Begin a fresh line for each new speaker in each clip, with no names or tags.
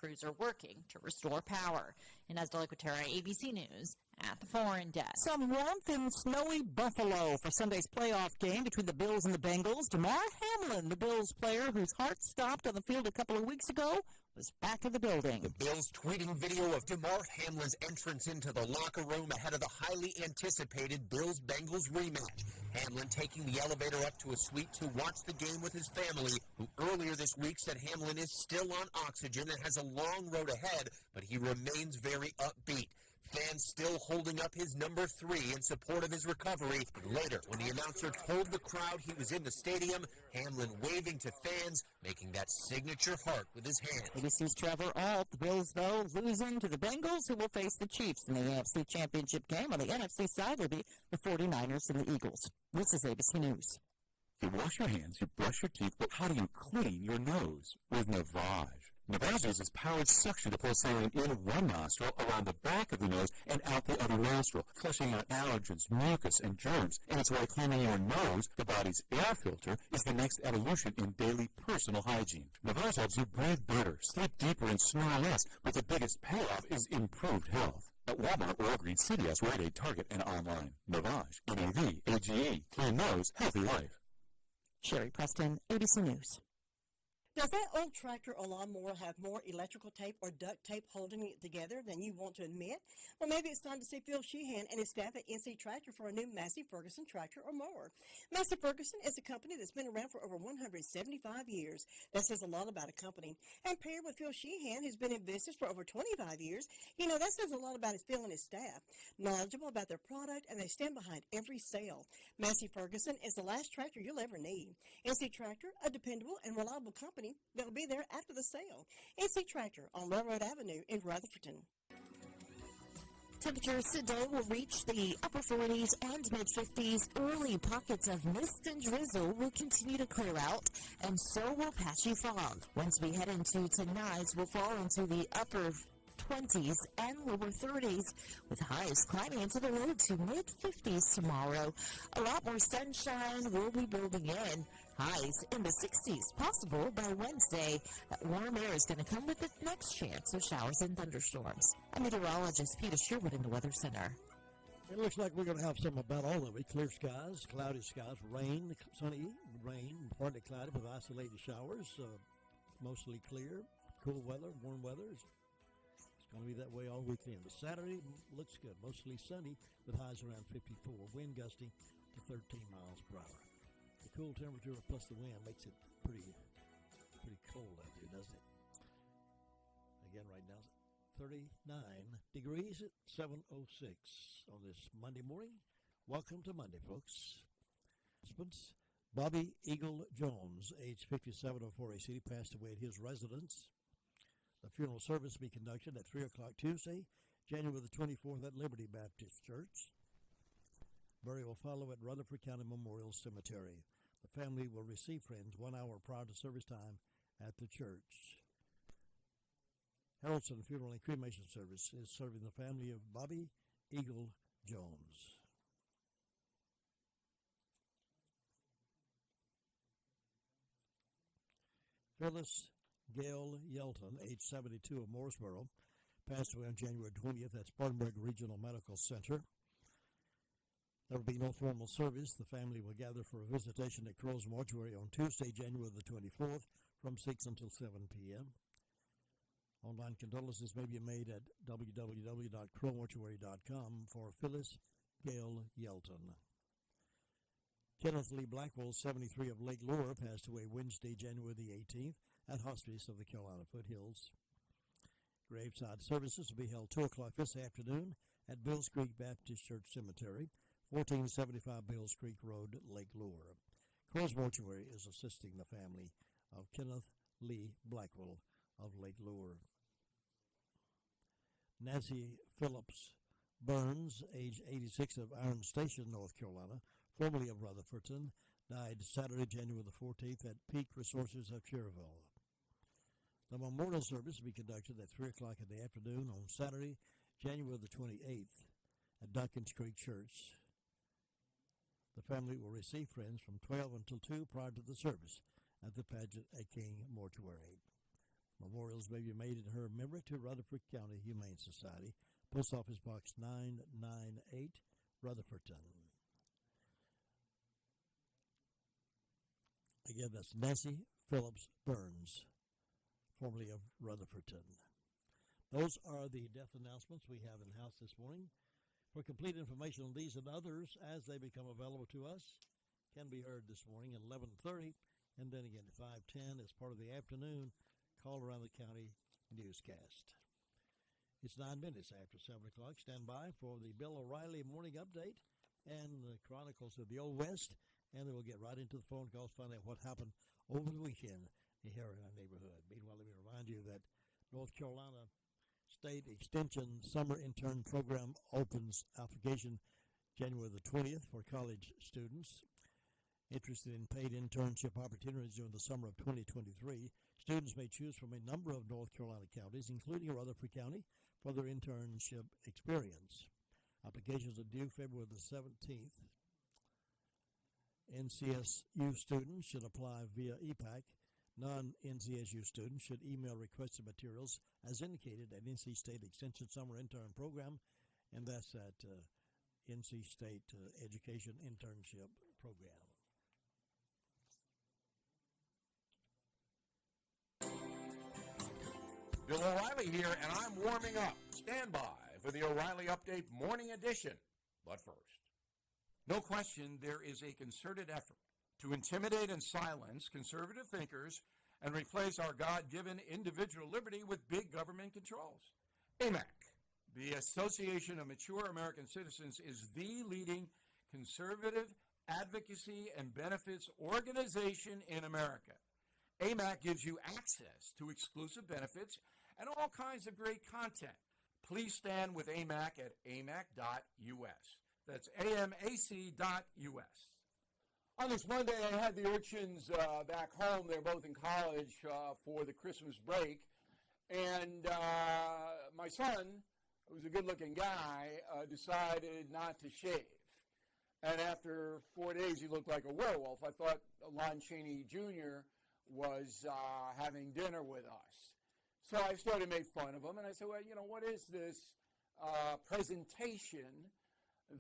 Crews are working to restore power. Inez Delicatera, ABC News, at the Foreign Desk.
Some warmth in snowy Buffalo for Sunday's playoff game between the Bills and the Bengals. DeMar Hamlin, the Bills player whose heart stopped on the field a couple of weeks ago, was back in the building.
The Bills tweeting video of DeMar Hamlin's entrance into the locker room ahead of the highly anticipated Bills-Bengals rematch. Hamlin taking the elevator up to a suite to watch the game with his family, who earlier this week said Hamlin is still on oxygen and has a long road ahead, but he remains very upbeat. Fans still holding up his number 3 in support of his recovery. Later, when the announcer told the crowd he was in the stadium, Hamlin waving to fans, making that signature heart with his hand.
ABC's Trevor Alt. The Bills, though, losing to the Bengals, who will face the Chiefs in the AFC Championship game. On the NFC side will be the 49ers and the Eagles. This is ABC News.
You wash your hands, you brush your teeth, but how do you clean your nose? With Navage. Navage uses powered suction to pull saline in one nostril, around the back of the nose, and out the other nostril, flushing out allergens, mucus, and germs. And it's why cleaning your nose, the body's air filter, is the next evolution in daily personal hygiene. Navage helps you breathe better, sleep deeper, and snore less, but the biggest payoff is improved health. At Walmart, Walgreens, CVS, Rite Aid, Target, and online. Navage, N-A-V-A-G-E, clean nose, healthy life.
Sherry Preston, ABC News.
Does that old tractor or lawnmower have more electrical tape or duct tape holding it together than you want to admit? Well, maybe it's time to see Phil Sheehan and his staff at NC Tractor for a new Massey Ferguson tractor or mower. Massey Ferguson is a company that's been around for over 175 years. That says a lot about a company. And paired with Phil Sheehan, who's been in business for over 25 years, that says a lot about his Phil and his staff. Knowledgeable about their product, and they stand behind every sale. Massey Ferguson is the last tractor you'll ever need. NC Tractor, a dependable and reliable company that'll be there after the sale. NC Tractor on Railroad Avenue in Rutherford.
Temperatures today will reach the upper 40s and mid-50s. Early pockets of mist and drizzle will continue to clear out, and so will patchy fog. Once we head into tonight, we'll fall into the upper 20s and lower 30s, with highs climbing into the low to mid-50s tomorrow. A lot more sunshine will be building in. Highs in the 60s, possible by Wednesday. That warm air is going to come with the next chance of showers and thunderstorms. I'm meteorologist Peter Sherwood in the Weather Center.
It looks like we're going to have some about all of it. Clear skies, cloudy skies, rain, sunny, rain, partly cloudy with isolated showers. Mostly clear, cool weather, warm weather. It's going to be that way all weekend. But Saturday looks good, mostly sunny with highs around 54. Wind gusting to 13 miles per hour. The cool temperature plus the wind makes it pretty cold out there, doesn't it? Again, right now, 39 degrees at 7:06 on this Monday morning. Welcome to Monday, folks. Bobby Eagle Jones, age 57 of Forey City, passed away at his residence. The funeral service will be conducted at 3 o'clock Tuesday, January the 24th at Liberty Baptist Church. Burial will follow at Rutherford County Memorial Cemetery. The family will receive friends 1 hour prior to service time at the church. Harrelson Funeral and Cremation Service is serving the family of Bobby Eagle Jones. Phyllis Gail Yelton, age 72 of Mooresboro, passed away on January 20th at Spartanburg Regional Medical Center. There will be no formal service. The family will gather for a visitation at Crow's Mortuary on Tuesday, January the 24th from 6 until 7 p.m. Online condolences may be made at www.crowmortuary.com for Phyllis Gail Yelton. Kenneth Lee Blackwell, 73 of Lake Lure, passed away Wednesday, January the 18th at Hospice of the Carolina Foothills. Graveside services will be held 2 o'clock this afternoon at Bills Creek Baptist Church Cemetery, 1475 Bills Creek Road, Lake Lure. Crow's Mortuary is assisting the family of Kenneth Lee Blackwell of Lake Lure. Nancy Phillips Burns, age 86 of Iron Station, North Carolina, formerly of Rutherfordton, died Saturday, January the 14th at Peak Resources of Cherville. The memorial service will be conducted at 3 o'clock in the afternoon on Saturday, January the 28th at Duncans Creek Church. The family will receive friends from 12 until 2 prior to the service at the Paget A. King Mortuary. Memorials may be made in her memory to Rutherford County Humane Society, Post Office Box 998, Rutherfordton. Again, that's Nancy Phillips Burns, formerly of Rutherfordton. Those are the death announcements we have in-house this morning. For complete information on these and others as they become available to us, can be heard this morning at 11:30, and then again at 5:10 as part of the afternoon Call Around the County newscast. It's 9 minutes after 7 o'clock. Stand by for the Bill O'Reilly Morning Update and the Chronicles of the Old West, and then we'll get right into the phone calls, find out what happened over the weekend here in our neighborhood. Meanwhile, let me remind you that North Carolina State Extension Summer Intern Program opens application January the 20th for college students interested in paid internship opportunities during the summer of 2023. Students may choose from a number of North Carolina counties, including Rutherford County, for their internship experience. Applications are due February the 17th. NCSU students should apply via EPAC. Non-NCSU students should email requested materials as indicated at NC State Extension Summer Intern Program, and that's at NC State Education Internship Program.
Bill O'Reilly here, and I'm warming up. Stand by for the O'Reilly Update Morning Edition. But first, no question there is a concerted effort to intimidate and silence conservative thinkers and replace our God-given individual liberty with big government controls. AMAC, the Association of Mature American Citizens, is the leading conservative advocacy and benefits organization in America. AMAC gives you access to exclusive benefits and all kinds of great content. Please stand with AMAC at amac.us. That's AMAC.us. On this Monday, I had the urchins back home. They're both in college for the Christmas break. And my son, who's a good-looking guy, decided not to shave. And after 4 days, he looked like a werewolf. I thought Lon Chaney Jr. was having dinner with us. So I started to make fun of him, and I said, well, you know, what is this presentation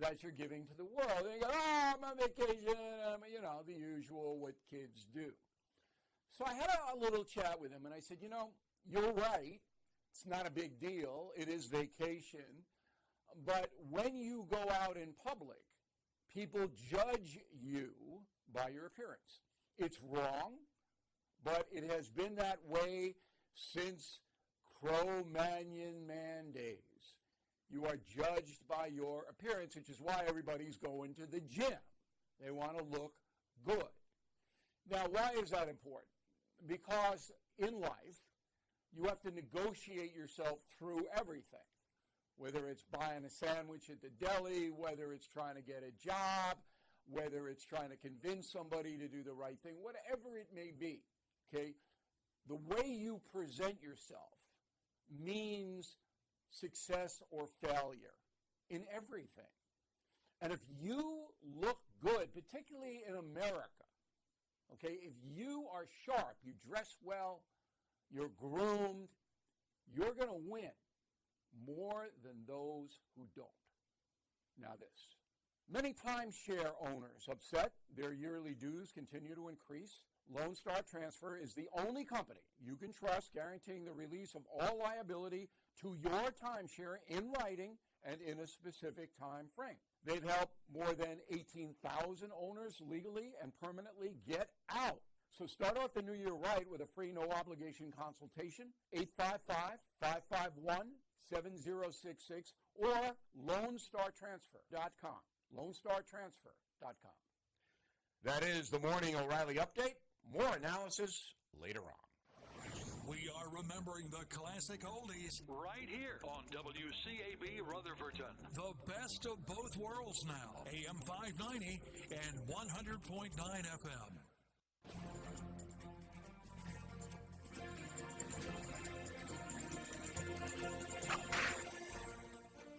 that you're giving to the world? And he goes, oh, I'm on vacation, you know, the usual, what kids do. So I had a little chat with him, and I said, you know, you're right. It's not a big deal. It is vacation. But when you go out in public, people judge you by your appearance. It's wrong, but it has been that way since Cro-Magnon man days. You are judged by your appearance, which is why everybody's going to the gym. They want to look good. Now, why is that important? Because in life, you have to negotiate yourself through everything, whether it's buying a sandwich at the deli, whether it's trying to get a job, whether it's trying to convince somebody to do the right thing, whatever it may be, okay? The way you present yourself means success or failure in everything. And if you look good, particularly in America, okay, if you are sharp, you dress well, you're groomed, you're going to win more than those who don't. Now this. Many timeshare owners upset their yearly dues continue to increase. Lone Star Transfer is the only company you can trust guaranteeing the release of all liability to your timeshare in writing and in a specific time frame. They've helped more than 18,000 owners legally and permanently get out. So start off the new year right with a free no-obligation consultation, 855-551-7066 or LoneStarTransfer.com. LoneStarTransfer.com. That is the Morning O'Reilly Update. More analysis later on.
We are remembering the classic oldies right here on WCAB Rutherfordton. The best of both worlds now. AM 590 and 100.9 FM.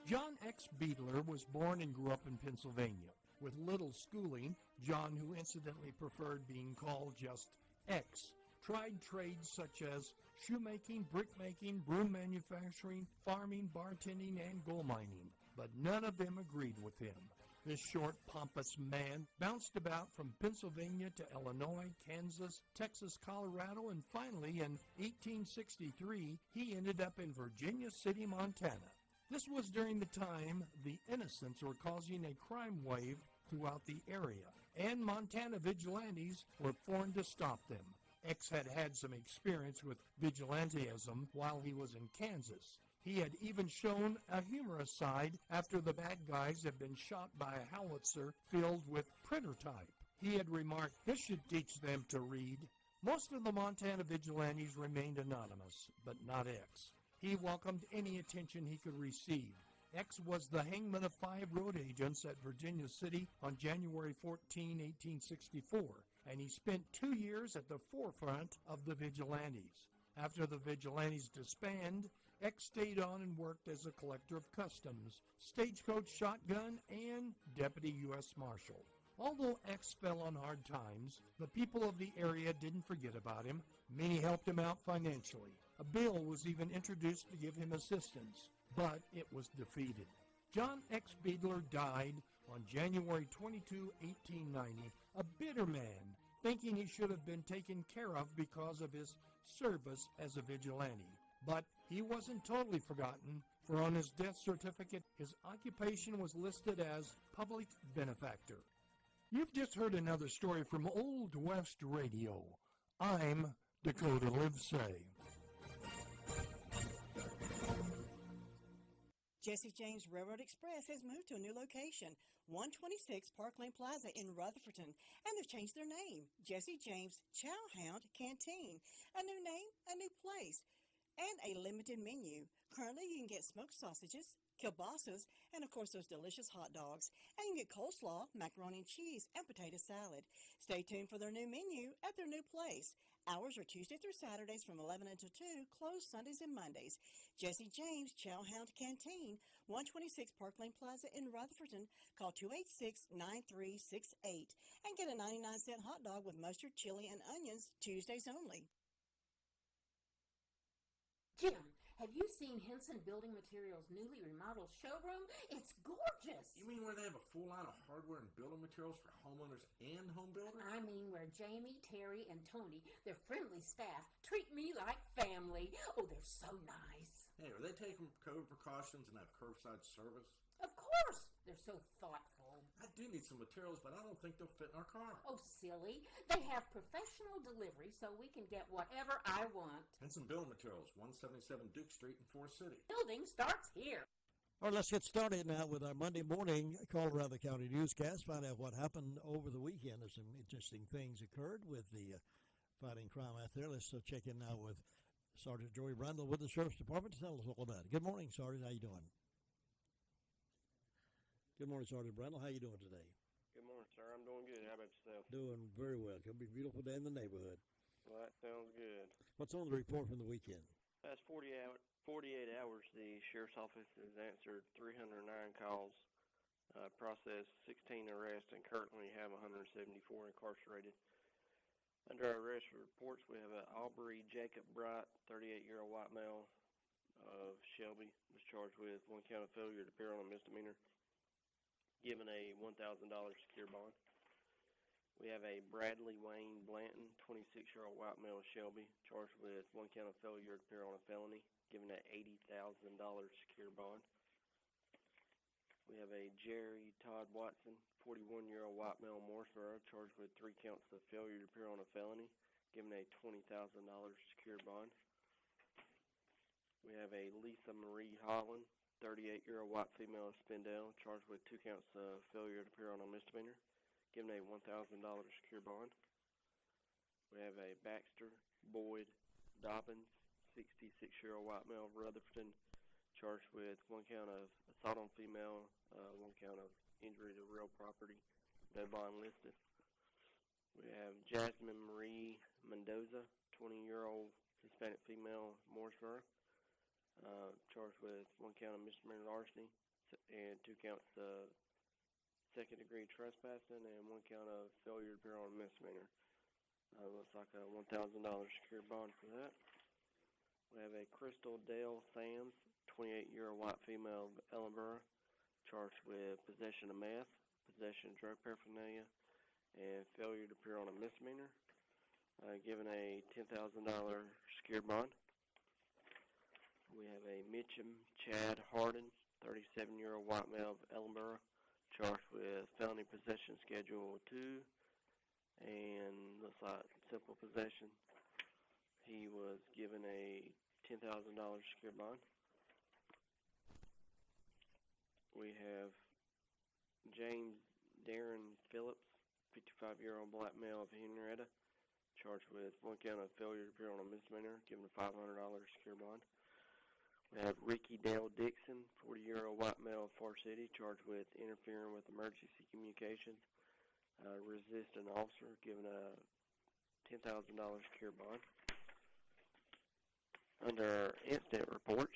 John X. Beadler was born and grew up in Pennsylvania. With little schooling, John, who incidentally preferred being called just X, tried trades such as shoemaking, brickmaking, broom manufacturing, farming, bartending, and gold mining. But none of them agreed with him. This short, pompous man bounced about from Pennsylvania to Illinois, Kansas, Texas, Colorado, and finally in 1863 he ended up in Virginia City, Montana. This was during the time the Innocents were causing a crime wave throughout the area, and Montana vigilantes were formed to stop them. X had had some experience with vigilantism while he was in Kansas. He had even shown a humorous side after the bad guys had been shot by a howitzer filled with printer type. He had remarked, "This should teach them to read." Most of the Montana vigilantes remained anonymous, but not X. He welcomed any attention he could receive. X was the hangman of 5 road agents at Virginia City on January 14, 1864, and he spent 2 years at the forefront of the vigilantes. After the vigilantes disbanded, X stayed on and worked as a collector of customs, stagecoach shotgun, and deputy U.S. Marshal. Although X fell on hard times, the people of the area didn't forget about him. Many helped him out financially. A bill was even introduced to give him assistance, but it was defeated. John X. Beadler died on January 22, 1890, a bitter man, thinking he should have been taken care of because of his service as a vigilante. But he wasn't totally forgotten, for on his death certificate, his occupation was listed as public benefactor. You've just heard another story from Old West Radio. I'm Dakota Livesay.
Jesse James Railroad Express has moved to a new location, 126 Park Lane Plaza in Rutherfordton, and they've changed their name, Jesse James Chowhound Canteen. A new name, a new place, and a limited menu. Currently, you can get smoked sausages, kielbasa's, and of course those delicious hot dogs. And you can get coleslaw, macaroni and cheese, and potato salad. Stay tuned for their new menu at their new place. Hours are Tuesday through Saturdays from 11 until 2, closed Sundays and Mondays. Jesse James Chowhound Canteen, 126 Park Lane Plaza in Rutherfordton. Call 286-9368 and get a 99-cent hot dog with mustard, chili, and onions, Tuesdays only.
Jim, have you seen Henson Building Materials' newly remodeled showroom? It's gorgeous.
You mean where they have a full line of hardware and building materials for homeowners and home builders?
I mean where Jamie, Terry, and Tony, their friendly staff, treat me like family. Oh, they're so nice.
Hey, are they taking COVID precautions and have curbside service?
Of course. They're so thoughtful.
I do need some materials, but I don't think they'll fit in our car.
Oh, silly. They have professional delivery so we can get whatever I want.
And some building materials, 177 Duke Street in Forest City.
Building starts here.
All right, let's get started now with our Monday morning Colorado County newscast. Find out what happened over the weekend. There's some interesting things occurred with the fighting crime out there. Let's check in now with Sergeant Joey Brandel with the Sheriff's Department to tell us all about it. Good morning, Sergeant. How you doing? Good morning, Sergeant Brandel. How you doing today?
Good morning, sir. I'm doing good. How about yourself?
Doing very well. It's going to be a beautiful day in the neighborhood.
Well, that sounds good.
What's on the report from the weekend?
Past 48 hours, the Sheriff's Office has answered 309 calls, processed 16 arrests, and currently have 174 incarcerated. Under our arrest reports, we have Aubrey Jacob Bright, 38-year-old white male of Shelby, was charged with 1 count of failure to appear on a misdemeanor, given a $1,000 secure bond. We have a Bradley Wayne Blanton, 26-year-old white male of Shelby, charged with 1 count of failure to appear on a felony, given an $80,000 secure bond. We have a Jerry Todd Watson, 41-year-old white male of Mooresboro, charged with 3 counts of failure to appear on a felony, given a $20,000 secure bond. We have a Lisa Marie Holland, 38-year-old white female of Spindale, charged with 2 counts of failure to appear on a misdemeanor, given a $1,000 secure bond. We have a Baxter Boyd Dobbins, 66-year-old white male of Rutherfordton, charged with 1 count of assault on female, 1 count of injury to real property, no bond listed. We have Jasmine Marie Mendoza, 20-year-old Hispanic female, Mooresboro, charged with 1 count of misdemeanor larceny and 2 counts of second-degree trespassing and 1 count of failure to appear on a misdemeanor. Looks like a $1,000 secure bond for that. We have a Crystal Dale Sams, 28-year-old white female of Ellenboro, charged with possession of meth, possession of drug paraphernalia, and failure to appear on a misdemeanor, given a $10,000 secured bond. We have a Mitchum Chad Harden, 37-year-old white male of Ellenboro, charged with felony possession Schedule 2, and looks like simple possession. He was given a $10,000 secured bond. We have James Darren Phillips, 55-year-old black male of Henrietta, charged with 1 count of failure to appear on a misdemeanor, given a $500 secured bond. We have Ricky Dale Dixon, 40-year-old white male of Far City, charged with interfering with emergency communications, resist an officer, given a $10,000 secured bond. Under incident reports,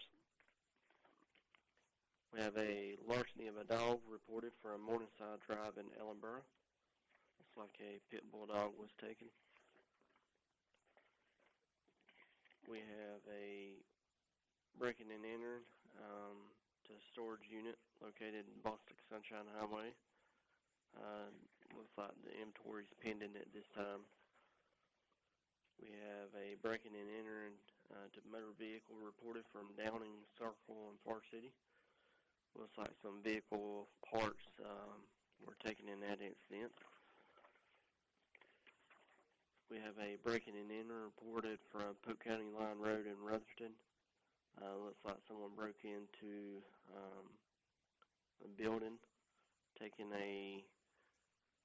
we have a larceny of a dog reported from Morningside Drive in Ellenboro. Looks like a pit bull dog was taken. We have a breaking and entering to a storage unit located in Boston Sunshine Highway. Looks like the inventory is pending at this time. We have a breaking and entering to motor vehicle reported from Downing Circle in Far City. Looks like some vehicle parts were taken in that incident. We have a breaking and entering reported from Polk County Line Road in Rutherford. Looks like someone broke into a building, taking a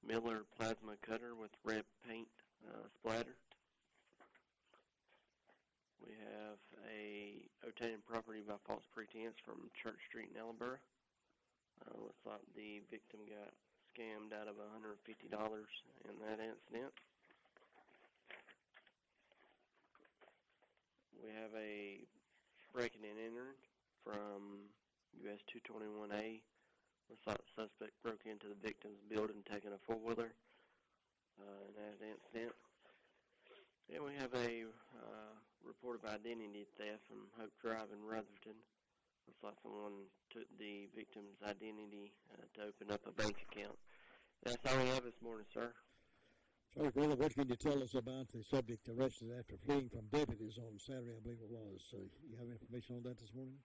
Miller plasma cutter with red paint splatter. We have a obtaining property by false pretense from Church Street in Ellenboro. Looks like the victim got scammed out of $150 in that incident. We have a breaking and entering from US 221A. Looks like the suspect broke into the victim's building, taking a four-wheeler in that incident. And we have a report of identity theft from Hope Drive in Rutherford. Looks like someone took the victim's identity to open up a bank account. That's all we have this morning, sir.
Sorry, brother, what can you tell us about the subject arrested after fleeing from deputies on Saturday, I believe it was? You have information on that this morning?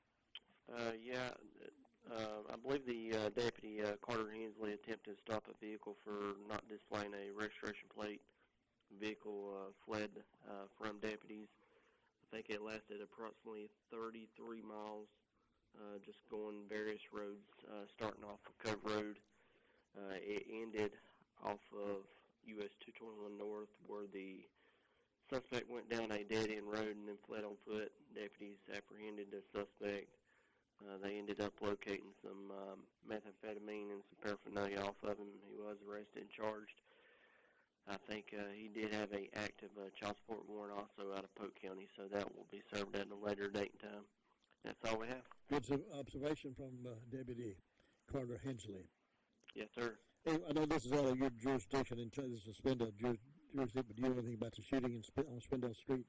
I believe the deputy, Carter Hensley, attempted to stop a vehicle for not displaying a registration plate. The vehicle fled from deputies. I think it lasted approximately 33 miles, just going various roads, starting off of Cove Road. It ended off of US 221 North, where the suspect went down a dead-end road and then fled on foot. Deputies apprehended the suspect. They ended up locating some methamphetamine and some paraphernalia off of him. He was arrested and charged. I think he did have a active child support warrant also out of Polk County, so that will be served at a later date and time. That's all we have.
Good observation from Deputy Carter Hensley.
Yes, sir.
Hey, I know this is out of your jurisdiction, and this is Spindale jurisdiction, but do you know anything about the shooting on Spindale Street?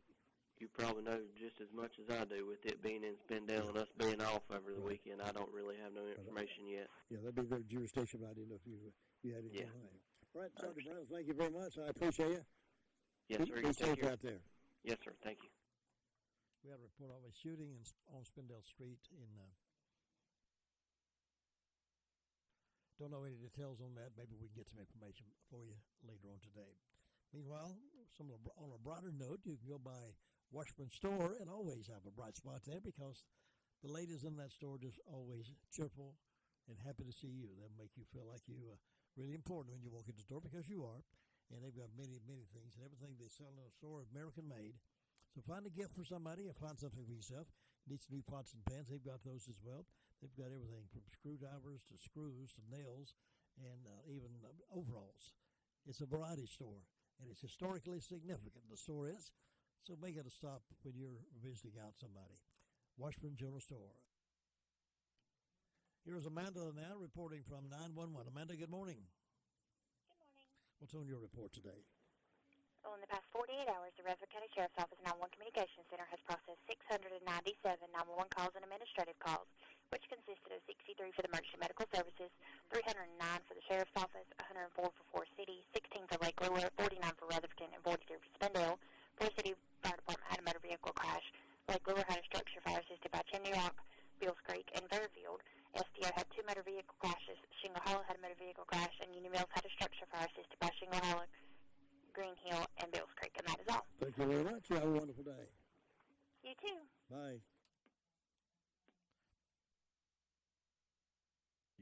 You probably know just as much as I do, with it being in Spindale and us being off over the weekend. I don't really have no information yet.
Yeah, that'd be their jurisdiction. I didn't know if you had anything on that. All right, Sergeant Brown, thank you very much. I appreciate you.
Yes, sir.
Be safe out there.
Yes, sir. Thank you.
We had a report of a shooting on Spindale Street in. Don't know any details on that. Maybe we can get some information for you later on today. Meanwhile, on a broader note, you can go by Washburn Store and always have a bright spot there, because the ladies in that store just always cheerful and happy to see you. They'll make you feel like you really important when you walk in the store, because you are. And they've got many, many things, and everything they sell in the store is American-made. So find a gift for somebody and find something for yourself. Need some new pots and pans. They've got those as well. They've got everything from screwdrivers to screws to nails and even overalls. It's a variety store, and it's historically significant, the store is. So make it a stop when you're visiting out somebody. Washburn General Store. Here's Amanda now reporting from 911. Amanda, good morning.
Good morning.
What's on your report today?
Well, in the past 48 hours, the Rutherford County Sheriff's Office 911 Communications Center has processed 697 911 calls and administrative calls, which consisted of 63 for the emergency medical services, 309 for the Sheriff's Office, 104 for Forest City, 16 for Lake Lure, 49 for Rutherford, and 43 for Spindale. Forest City Fire Department had a motor vehicle crash. Lake Lure had a structure fire assisted by Chimney Rock, Bills Creek, and Fairfield. SDO had 2 motor vehicle crashes. Shingle Hollow had a motor vehicle crash, and Union Mills had a structure fire assisted by Shingle Hollow, Green Hill, and Bills Creek, and that is all.
Thank you very much. You have a wonderful day.
You too.
Bye.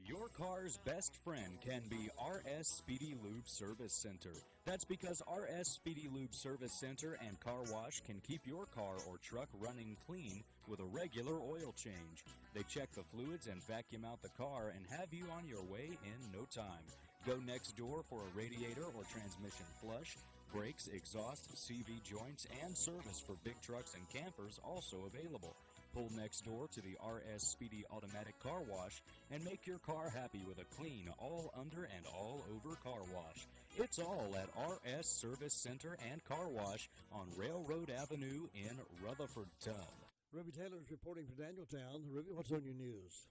Your car's best friend can be RS Speedy Lube Service Center. That's because RS Speedy Lube Service Center and Car Wash can keep your car or truck running clean with a regular oil change. They check the fluids and vacuum out the car and have you on your way in no time. Go next door for a radiator or transmission flush. Brakes, exhaust, CV joints, and service for big trucks and campers also available. Pull next door to the RS Speedy Automatic Car Wash and make your car happy with a clean, all under and all over car wash. It's all at RS Service Center and Car Wash on Railroad Avenue in Rutherfordton.
Ruby Taylor's reporting from Danieltown. Ruby, what's on your news?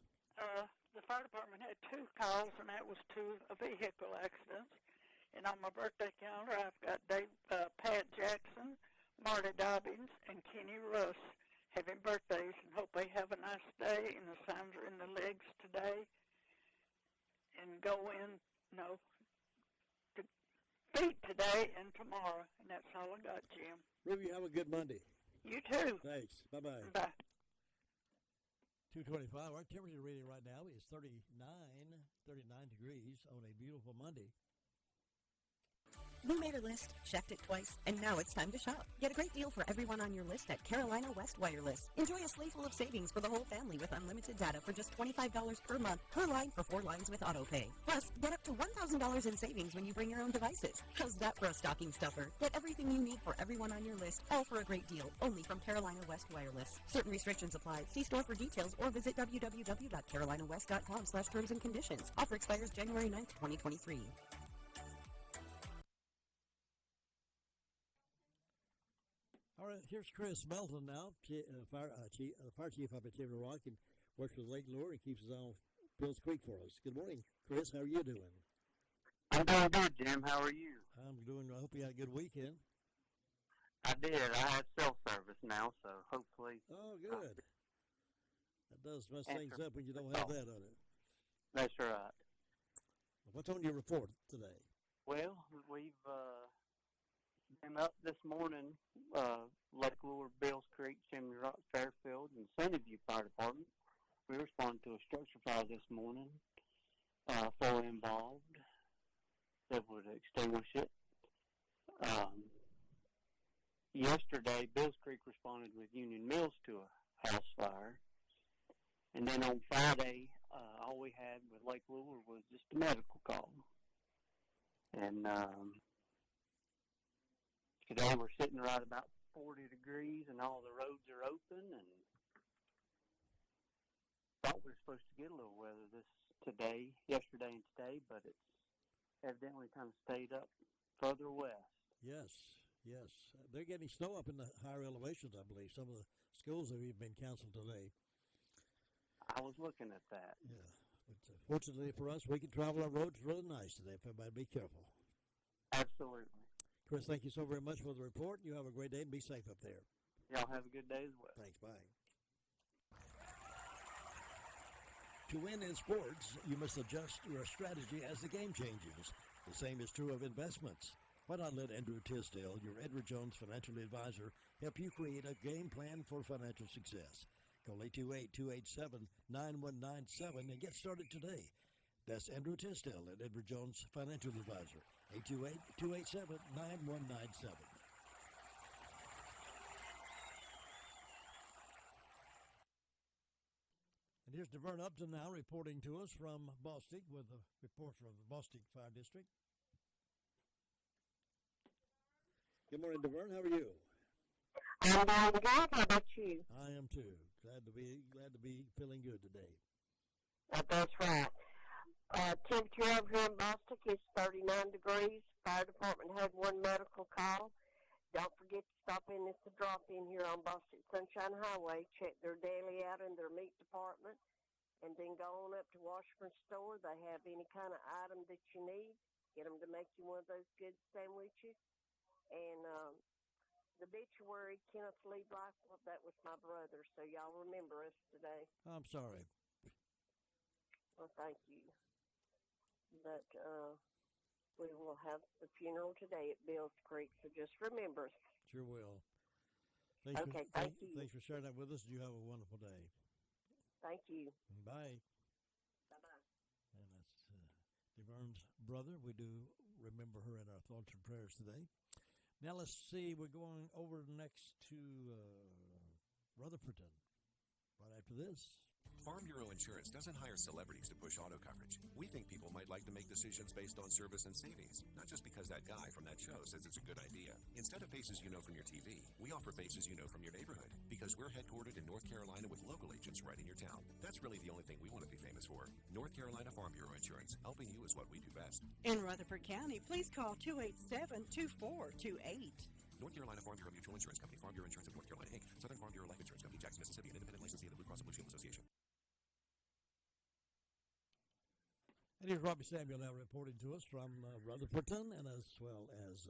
The fire department had 2 calls, and that was 2 vehicle accidents. And on my birthday calendar, I've got Pat Jackson, Marty Dobbins, and Kenny Russ having birthdays, and hope they have a nice day. And the signs are in the legs today. And go in, to beat today and tomorrow. And that's all I got, Jim.
Ruby, have a good Monday.
You too.
Thanks. Bye-bye.
Bye.
225. Our temperature reading right now is 39 degrees on a beautiful Monday.
We made a list, checked it twice, and now it's time to shop. Get a great deal for everyone on your list at Carolina West Wireless. Enjoy a sleigh full of savings for the whole family with unlimited data for just $25 per month per line for 4 lines with autopay. Plus, get up to $1,000 in savings when you bring your own devices. How's that for a stocking stuffer? Get everything you need for everyone on your list, all for a great deal, only from Carolina West Wireless. Certain restrictions apply. See store for details or visit www.carolinawest.com/terms and conditions. Offer expires January 9th, 2023.
All right, here's Chris Melton now, fire chief up at Chimney Rock, and works with Lake Lure and keeps his eye on Bills Creek for us. Good morning, Chris. How are you doing?
I'm doing good, Jim. How are you?
I'm doing. I hope you had a good weekend.
I did. I had cell service now, so hopefully.
Oh, good. That does mess things up when you don't have that on it.
That's right.
What's on your report today?
Well, we've been up this morning, Lake Lure, Bills Creek, Chimney Rock, Fairfield, and Sunnyview Fire Department. We responded to a structure fire this morning, 4 involved, able to extinguish it. Yesterday, Bills Creek responded with Union Mills to a house fire. And then on Friday, all we had with Lake Lure was just a medical call. And today we're sitting right about 40 degrees and all the roads are open, and thought we were supposed to get a little weather yesterday and today, but it's evidently kind of stayed up further west.
Yes. They're getting snow up in the higher elevations, I believe. Some of the schools have even been canceled today.
I was looking at that.
Yeah. But fortunately for us, we can travel our roads really nice today. If everybody be careful.
Absolutely.
Chris, thank you so very much for the report. You have a great day and be safe up there.
Y'all have a good day as well.
Thanks. Bye. To win in sports, you must adjust your strategy as the game changes. The same is true of investments. Why not let Andrew Tisdale, your Edward Jones financial advisor, help you create a game plan for financial success? Call 828-287-9197 and get started today. That's Andrew Tisdale at Edward Jones Financial Advisor, 828-287-9197. And here's DeVern Upton now reporting to us from Bostic with a report from the Bostic Fire District. Good morning, DeVern. How are you?
I'm doing good. How about you?
I am too. Glad to be feeling good today.
That's right. Temperature over here in Bostic is 39 degrees. Fire department had one medical call. Don't forget to stop in at the drop-in here on Boston Sunshine Highway. Check their daily out in their meat department. And then go on up to Washburn store. They have any kind of item that you need. Get them to make you one of those good sandwiches. And the obituary, Kenneth Lee Blackwell, that was my brother. So y'all remember us today.
I'm sorry.
Well, thank you. But we will have the funeral today at Bills Creek, so just remember us.
Sure will.
Thank you.
Thanks for sharing that with us. You have a wonderful day.
Thank you.
Bye.
Bye-bye.
And that's DeVern's brother. We do remember her in our thoughts and prayers today. Now let's see. We're going over next to Rutherfordton right after this.
Farm Bureau Insurance doesn't hire celebrities to push auto coverage. We think people might like to make decisions based on service and savings, not just because that guy from that show says it's a good idea. Instead of faces you know from your TV, we offer faces you know from your neighborhood, because we're headquartered in North Carolina with local agents right in your town. That's really the only thing we want to be famous for. North Carolina Farm Bureau Insurance, helping you is what we do best.
In Rutherford County, please call 287-2428.
North Carolina Farm Bureau Mutual Insurance Company, Farm Bureau Insurance of North Carolina, Inc., Southern Farm Bureau Life Insurance Company, Jackson, Mississippi, an independent licensee of the Blue Cross and Blue Shield Association.
And here's Robbie Samuel now reporting to us from Rutherfordton, and as well as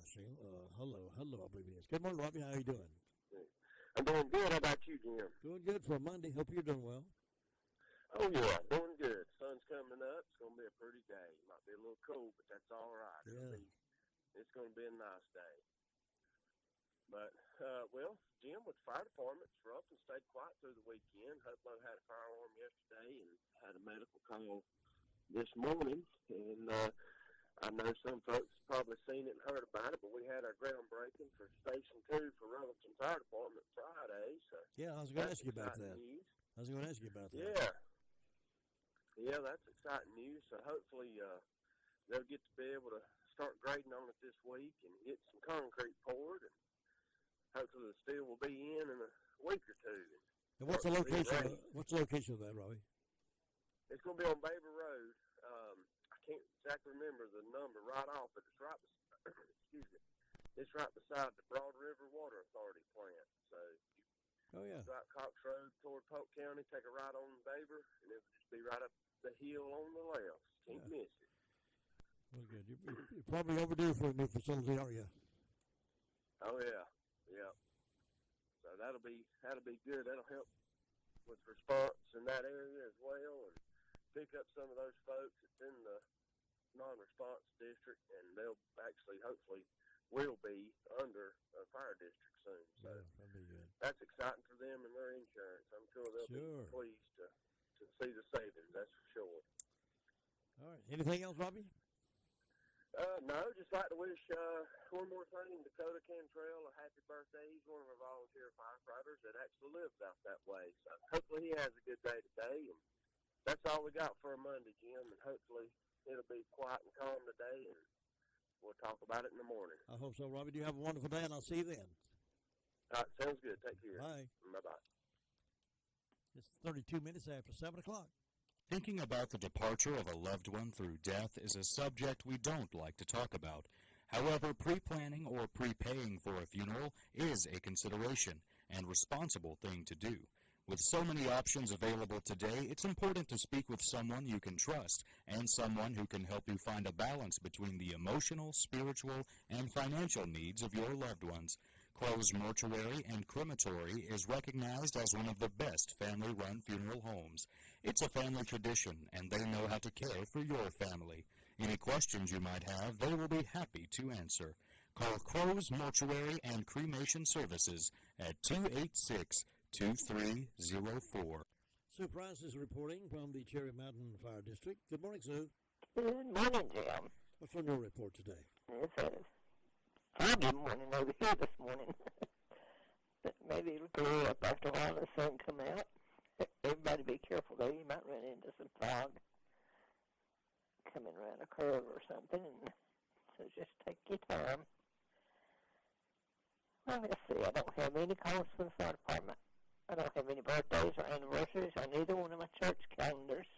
Shane. Hello, I believe it is. Good morning, Robbie. How are you doing?
I'm doing good. How about you, Jim?
Doing good for a Monday. Hope you're doing well.
Oh, yeah, doing good. Sun's coming up. It's going to be a pretty day. Might be a little cold, but that's all right.
Yeah.
It's going to be a nice day. But, well, Jim, with the fire departments, Rutherford stayed quiet through the weekend. Hudlow had a fire alarm yesterday and had a medical call this morning. And I know some folks probably seen it and heard about it, but we had our groundbreaking for Station 2 for Rutherford Fire Department Friday. So
yeah, I was going to ask you about that.
Yeah, that's exciting news. So hopefully they'll get to be able to start grading on it this week and get some concrete poured, and hopefully the steel will be in a week or two.
And what's the location? What's the location of that, Robbie?
It's going to be on Baber Road. I can't exactly remember the number right off, but it's right. Excuse me. It's right beside the Broad River Water Authority plant. So you drive Cox Road toward Polk County, take a right on Baber, and it'll just be right up the hill on the left. Can't miss it.
Well, good. You're probably overdue for a new facility, aren't you?
Oh yeah. So that'll be good. That'll help with response in that area as well, and pick up some of those folks that's in the non-response district, and they'll actually, hopefully, will be under a fire district soon. So
that'd be good.
That's exciting for them and their insurance. I'm sure they'll be pleased to see the savings. That's for sure.
All right. Anything else, Robbie?
No, just like to wish one more thing, Dakota Cantrell, a happy birthday. He's one of our volunteer firefighters that actually lives out that way. So hopefully he has a good day today. And that's all we got for a Monday, Jim. And hopefully it'll be quiet and calm today, and we'll talk about it in the morning.
I hope so, Robbie. You have a wonderful day, and I'll see you then.
All right, sounds good. Take care.
Bye.
Bye-bye.
It's 32 minutes after 7 o'clock.
Thinking about the departure of a loved one through death is a subject we don't like to talk about. However, pre-planning or prepaying for a funeral is a consideration and responsible thing to do. With so many options available today, it's important to speak with someone you can trust and someone who can help you find a balance between the emotional, spiritual, and financial needs of your loved ones. Crow's Mortuary and Crematory is recognized as one of the best family-run funeral homes. It's a family tradition, and they know how to care for your family. Any questions you might have, they will be happy to answer. Call Crow's Mortuary and Cremation Services at 286-2304.
Sue Price is reporting from the Cherry Mountain Fire District. Good morning, Sue.
Good morning, Jim.
What's on your report today?
It's a foggy morning over here this morning. But maybe it'll clear up after a while, the sun come out. Everybody be careful, though. You might run into some fog coming around a curve or something. And so just take your time. Well, let's see. I don't have any calls for the fire department. I don't have any birthdays or anniversaries on either one of my church calendars.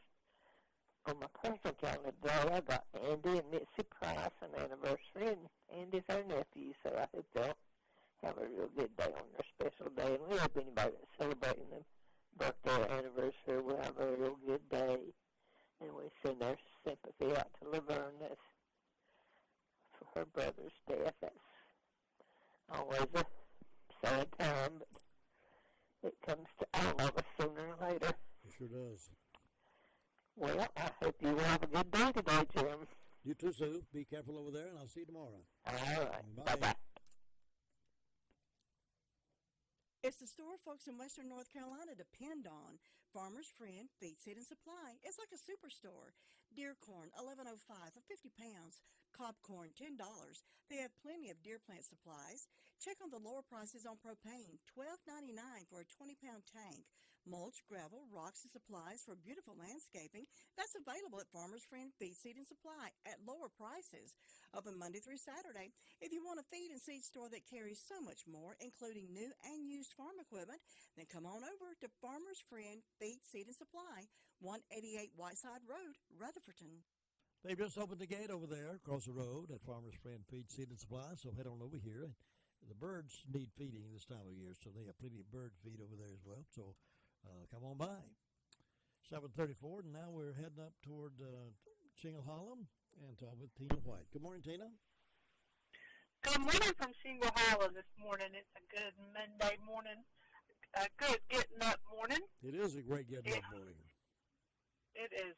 on my personal calendar today, I got Andy and Mitzi Price, an anniversary, and Andy's our nephew, so I hope they'll have a real good day on their special day. And we hope anybody that's celebrating their birthday or anniversary will have a real good day. And we send our sympathy out to Laverne for her brother's death. That's always a sad time, but it comes to all of us sooner or later.
It sure does.
Well, I hope you will have a good day today, Jim.
You too, Sue. Be careful over there, and I'll see you tomorrow.
All right.
Bye.
Bye-bye.
It's the store folks in Western North Carolina depend on. Farmer's Friend Feed, Seed, and Supply. It's like a superstore. Deer corn, $11.05 for 50 pounds. Cob corn, $10. They have plenty of deer plant supplies. Check on the lower prices on propane, $12.99 for a 20-pound tank. Mulch, gravel, rocks, and supplies for beautiful landscaping. That's available at Farmer's Friend Feed, Seed, and Supply at lower prices. Open Monday through Saturday. If you want a feed and seed store that carries so much more, including new and used farm equipment, then come on over to Farmer's Friend Feed, Seed, and Supply, 188 Whiteside Road, Rutherfordton.
They've just opened the gate over there across the road at Farmer's Friend Feed, Seed, and Supply, so head on over here. The birds need feeding this time of year, so they have plenty of bird feed over there as well. So come on by. 7:34, and now we're heading up toward Shingle Hollow and talk with Tina White. Good morning, Tina.
Good morning from Shingle Hollow this morning. It's a good Monday morning, a good getting up morning.
It is a great getting up morning.
It is.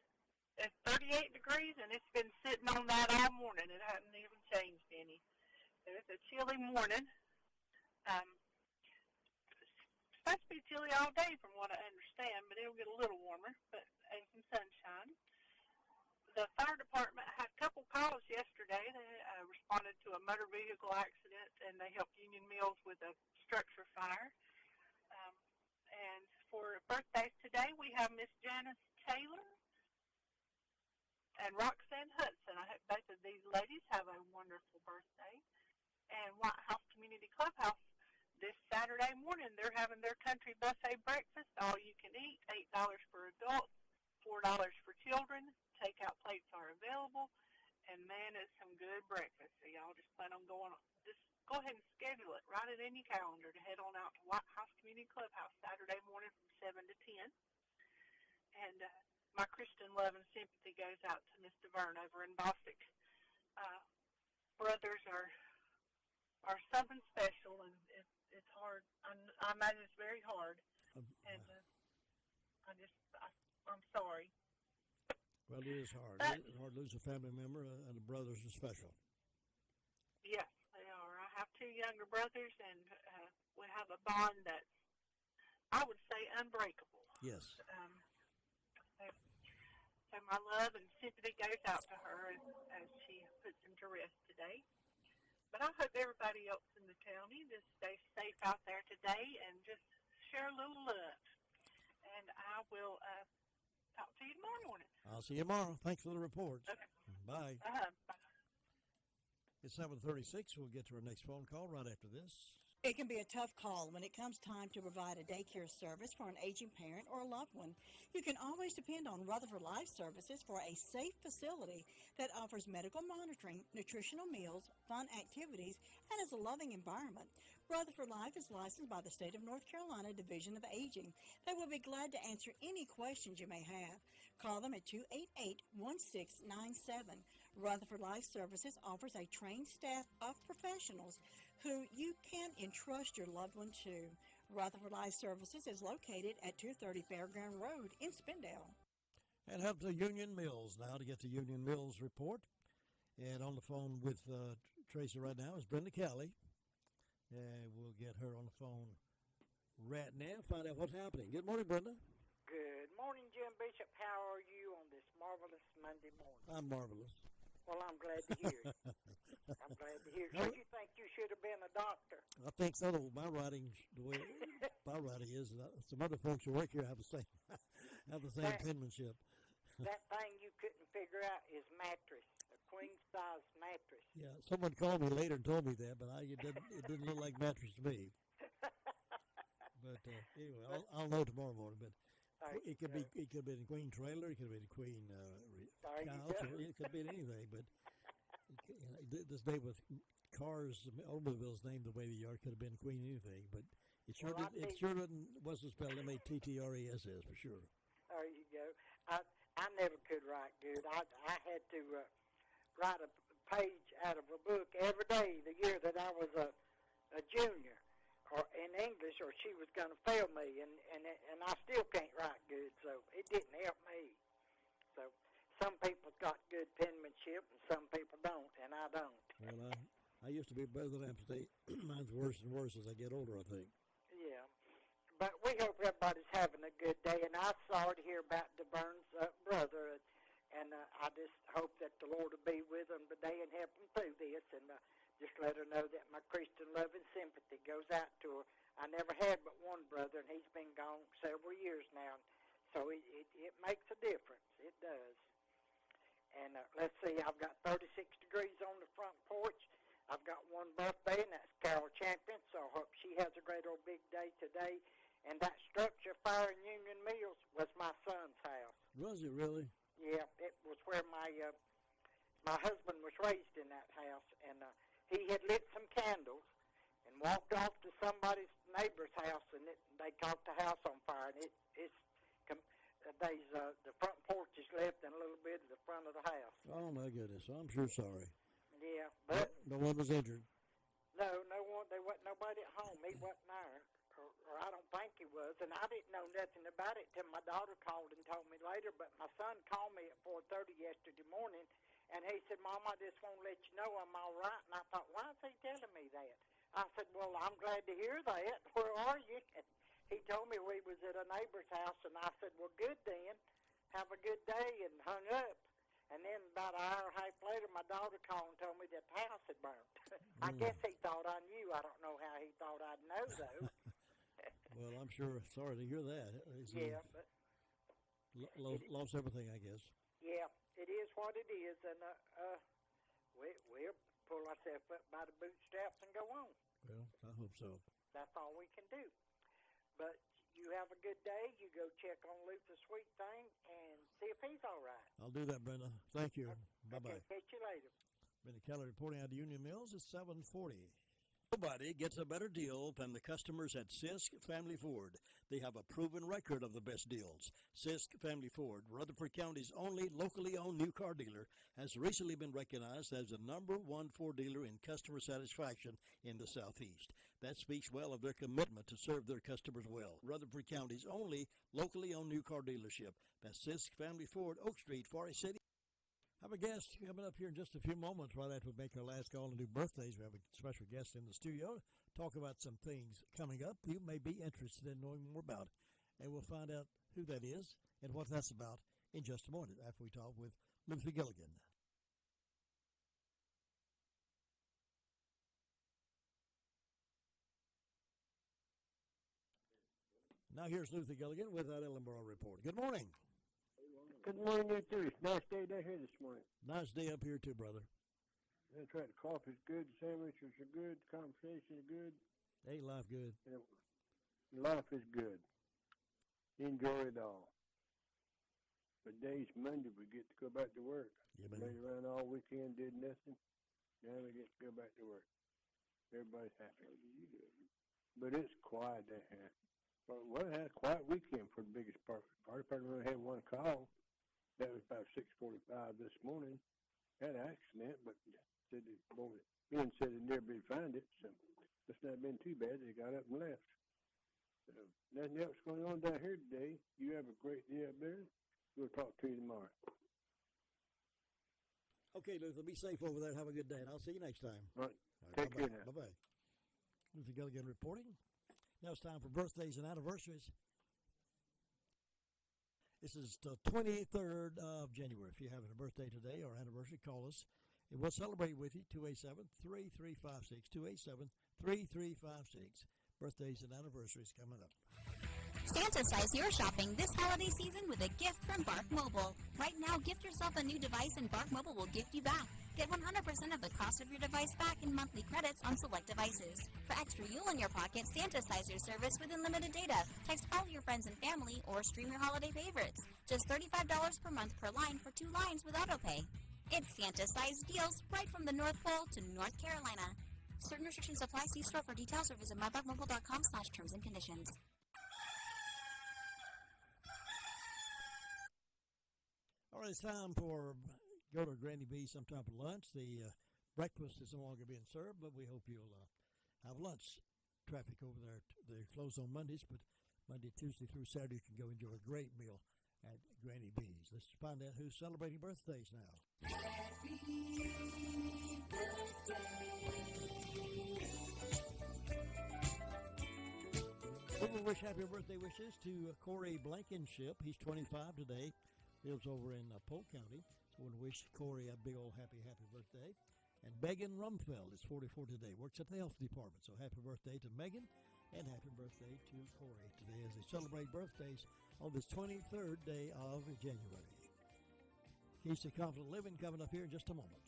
It's 38 degrees, and it's been sitting on that all morning. It hasn't even changed any. So it's a chilly morning. It's supposed to be chilly all day from what I understand, but it'll get a little warmer, and some sunshine. The fire department had a couple calls yesterday. They responded to a motor vehicle accident, and they helped Union Mills with a structure fire. And for birthdays today, we have Miss Janice Taylor and Roxanne Hudson. I hope both of these ladies have a wonderful birthday. And White House Community Clubhouse this Saturday morning, they're having their country buffet breakfast, all you can eat, $8 for adults, $4 for children. Takeout plates are available, and man, it's some good breakfast. So y'all just plan on just go ahead and schedule it. Write it in your calendar to head on out to White House Community Clubhouse Saturday morning from 7 to 10. And my Christian love and sympathy goes out to Mr. Vern over in Bostic. Brothers are something special, and it's hard. I imagine it's very hard, and I'm sorry.
Well, it is hard. It's hard to lose a family member, and the brothers are special.
Yes, they are. I have two younger brothers, and we have a bond that's, I would say, unbreakable.
Yes.
So my love and sympathy goes out to her as she puts him to rest today. But I hope everybody else in the county just stays safe out there today and just share a little love. And I will talk to you tomorrow morning.
I'll see you tomorrow. Thanks for the report.
Okay.
Bye.
Bye.
It's 7:36. We'll get to our next phone call right after this.
It can be a tough call when it comes time to provide a daycare service for an aging parent or a loved one. You can always depend on Rutherford Life Services for a safe facility that offers medical monitoring, nutritional meals, fun activities, and is a loving environment. Rutherford Life is licensed by the State of North Carolina Division of Aging. They will be glad to answer any questions you may have. Call them at 288-1697. Rutherford Life Services offers a trained staff of professionals who you can entrust your loved one to. Rutherford Life Services is located at 230 Fairground Road in Spindale.
And head to Union Mills now to get the Union Mills report. And on the phone with Tracy right now is Brenda Kelly. And we'll get her on the phone right now, find out what's happening. Good morning, Brenda.
Good morning, Jim Bishop. How are you on this marvelous Monday morning?
I'm marvelous.
Well, I'm glad to hear it. I'm glad to hear it. So you think you should have been a doctor?
I think so. My writing, the way my writing is, some other folks who work here have the same penmanship.
That thing you couldn't figure out is mattress, a queen size mattress.
Yeah, someone called me later and told me that, but it didn't look like mattress to me. But anyway, I'll know tomorrow morning. But It could have been a Queen trailer. It could have been a Queen couch. It could have been anything. But this day with cars, automobiles named the way they are, could have been Queen anything. But it sure wasn't spelled M-A-T-T-R-E-S-S for sure.
There you go. I never could write good. I had to write a page out of a book every day the year that I was a junior or in English, or she was going to fail me, and I still can't write good, so it didn't help me. So some people got good penmanship, and some people don't, and I don't.
Well, I used to be better than amputate. Mine's worse and worse as I get older, I think.
Yeah. But we hope everybody's having a good day, and I'm sorry to hear about the Burns brother, and I just hope that the Lord will be with them today and help them through this, and just let her know that my Christian love and sympathy goes out to her. I never had but one brother, and he's been gone several years now, so it makes a difference. It does. And let's see, I've got 36 degrees on the front porch. I've got one birthday, and that's Carol Champion, so I hope she has a great old big day today. And that structure fire in Union Mills was my son's house.
Was it really?
Yeah, it was where my husband was raised in that house, and he had lit some candles and walked off to somebody's neighbor's house, and they caught the house on fire. And the front porch is left and a little bit of the front of the house.
Oh my goodness, I'm sure sorry.
Yeah, but
no one was injured.
No one. There wasn't nobody at home. He wasn't there, or I don't think he was, and I didn't know nothing about it till my daughter called and told me later. But my son called me at 4:30 yesterday morning. And he said, Mom, I just want to let you know I'm all right. And I thought, why is he telling me that? I said, well, I'm glad to hear that. Where are you? And he told me we was at a neighbor's house. And I said, well, good then. Have a good day, and hung up. And then about an hour and a half later, my daughter called and told me that the house had burned. I guess he thought I knew. I don't know how he thought I'd know, though.
Well, I'm sure sorry to hear that.
Yeah, but
lost everything, I guess.
Yeah. It is what it is, and we'll pull ourselves up by the bootstraps and go on.
Well, I hope so.
That's all we can do. But you have a good day. You go check on Luther Sweet Thing and see if he's all right.
I'll do that, Brenda. Thank you. Bye-bye.
Okay, catch you later.
Brenda Keller reporting out of Union Mills. It's 7:40. Nobody gets a better deal than the customers at Sisk Family Ford. They have a proven record of the best deals. Sisk Family Ford, Rutherford County's only locally owned new car dealer, has recently been recognized as the #1 Ford dealer in customer satisfaction in the Southeast. That speaks well of their commitment to serve their customers well. Rutherford County's only locally owned new car dealership. That's Sisk Family Ford, Oak Street, Forest City. I have a guest coming up here in just a few moments right after we make our last call and do birthdays. We have a special guest in the studio to talk about some things coming up you may be interested in knowing more about. And we'll find out who that is and what that's about in just a moment after we talk with Luther Gilligan. Now here's Luther Gilligan with that Ellenboro Report. Good morning.
Good morning, you too. It's a nice day down here this morning.
Nice day up here too, brother.
That's right. The coffee's good, the sandwiches are good, the conversation is good.
Ain't life good?
Life is good. Enjoy it all. But today's Monday, we get to go back to work.
Yeah,
Laid around all weekend, did nothing. Now we get to go back to work. Everybody's happy. But it's quiet down here. Well, it had a quiet weekend for the biggest part. Fire department only had one call. That was about 6:45 this morning. Had an accident, but said Ben said they'd never been find it, so it's not been too bad. They got up and left. So nothing else going on down here today. You have a great day up there. We'll talk to you tomorrow.
Okay, Luther, be safe over there. Have a good day, and I'll see you next time.
All right. Take care now.
Bye-bye. Luther Gilligan reporting. Now it's time for birthdays and anniversaries. This is the 23rd of January. If you're having a birthday today or anniversary, call us, and we'll celebrate with you. 287-3356. 287-3356. Birthdays and anniversaries coming up.
Fantasize your shopping this holiday season with a gift from Bark Mobile. Right now, gift yourself a new device and Bark Mobile will gift you back. Get 100% of the cost of your device back in monthly credits on select devices. For extra Yule in your pocket, Santa size your service with unlimited data. Text all your friends and family or stream your holiday favorites. Just $35 per month per line for 2 lines with autopay. It's Santa-sized deals right from the North Pole to North Carolina. Certain restrictions apply. See store for details or visit mybugmobile.com/terms and conditions.
All right, it's time for go to Granny B sometime for lunch. The breakfast is no longer being served, but we hope you'll have lunch. Traffic over there, they're closed on Mondays, but Monday, Tuesday through Saturday, you can go enjoy a great meal at Granny B's. Let's find out who's celebrating birthdays now.
Happy birthday.
We wish happy birthday wishes to Corey Blankenship. He's 25 today. Lives over in Polk County. So I want to wish Corey a big old happy birthday. And Megan Rumfeld is 44 today. Works at the health department. So happy birthday to Megan and happy birthday to Corey today as they celebrate birthdays on this 23rd day of January. Keys to Confident Living coming up here in just a moment.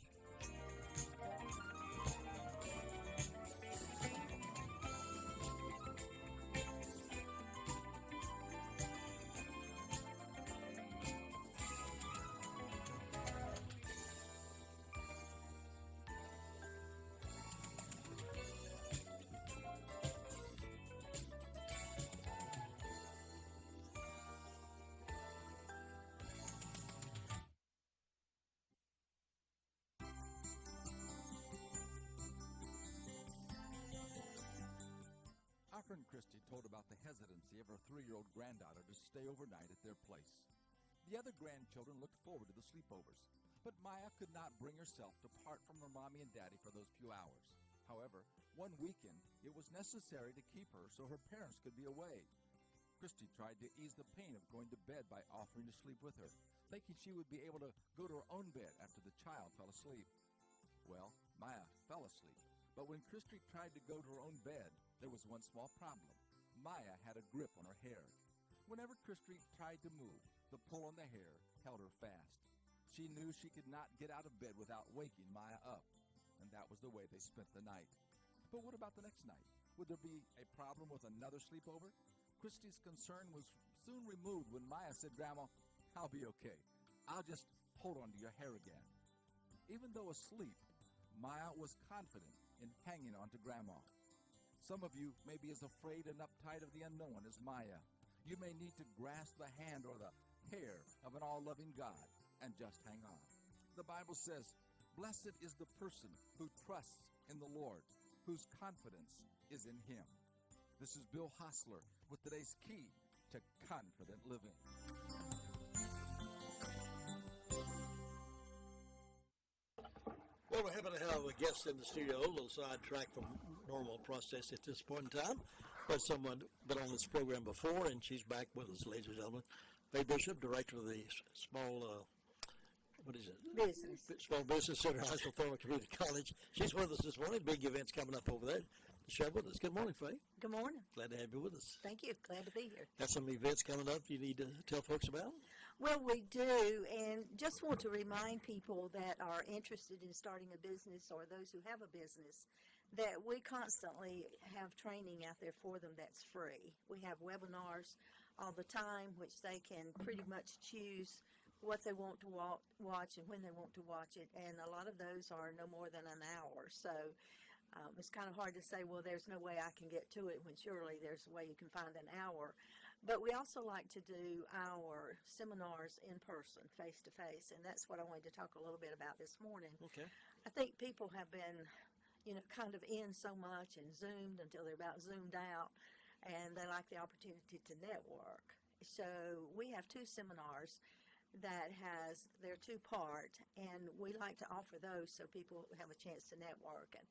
Our friend Christy told about the hesitancy of her 3-year-old granddaughter to stay overnight at their place. The other grandchildren looked forward to the sleepovers, but Maya could not bring herself to part from her mommy and daddy for those few hours. However, one weekend, it was necessary to keep her so her parents could be away. Christy tried to ease the pain of going to bed by offering to sleep with her, thinking she would be able to go to her own bed after the child fell asleep. Well, Maya fell asleep, but when Christy tried to go to her own bed, there was one small problem. Maya had a grip on her hair. Whenever Christy tried to move, the pull on the hair held her fast. She knew she could not get out of bed without waking Maya up, and that was the way they spent the night. But what about the next night? Would there be a problem with another sleepover? Christy's concern was soon removed when Maya said, "Grandma, I'll be okay. I'll just hold on to your hair again." Even though asleep, Maya was confident in hanging on to Grandma. Some of you may be as afraid and uptight of the unknown as Maya. You may need to grasp the hand or the hair of an all-loving God and just hang on. The Bible says, "Blessed is the person who trusts in the Lord, whose confidence is in Him." This is Bill Hostler with today's key to confident living.
Well, we're happy to have a guest in the studio, a little sidetrack from normal process at this point in time. But someone been on this program before, and she's back with us, ladies and gentlemen. Faye Bishop, director of the small, Small Business Center, Huntsville Thurman Community College. She's with us this morning. Big events coming up over there to share with us. Good morning, Faye.
Good morning.
Glad to have you with us.
Thank you. Glad to be here.
Have some events coming up you need to tell folks about?
Well, we do, and just want to remind people that are interested in starting a business or those who have a business that we constantly have training out there for them that's free. We have webinars all the time, which they can pretty much choose what they want to watch and when they want to watch it, and a lot of those are no more than an hour. So it's kind of hard to say, well, there's no way I can get to it, when surely there's a way you can find an hour. But we also like to do our seminars in person, face-to-face, and that's what I wanted to talk a little bit about this morning.
Okay.
I think people have been, kind of in so much and Zoomed until they're about zoomed out, and they like the opportunity to network. So we have 2 seminars that they're 2-part, and we like to offer those so people have a chance to network. And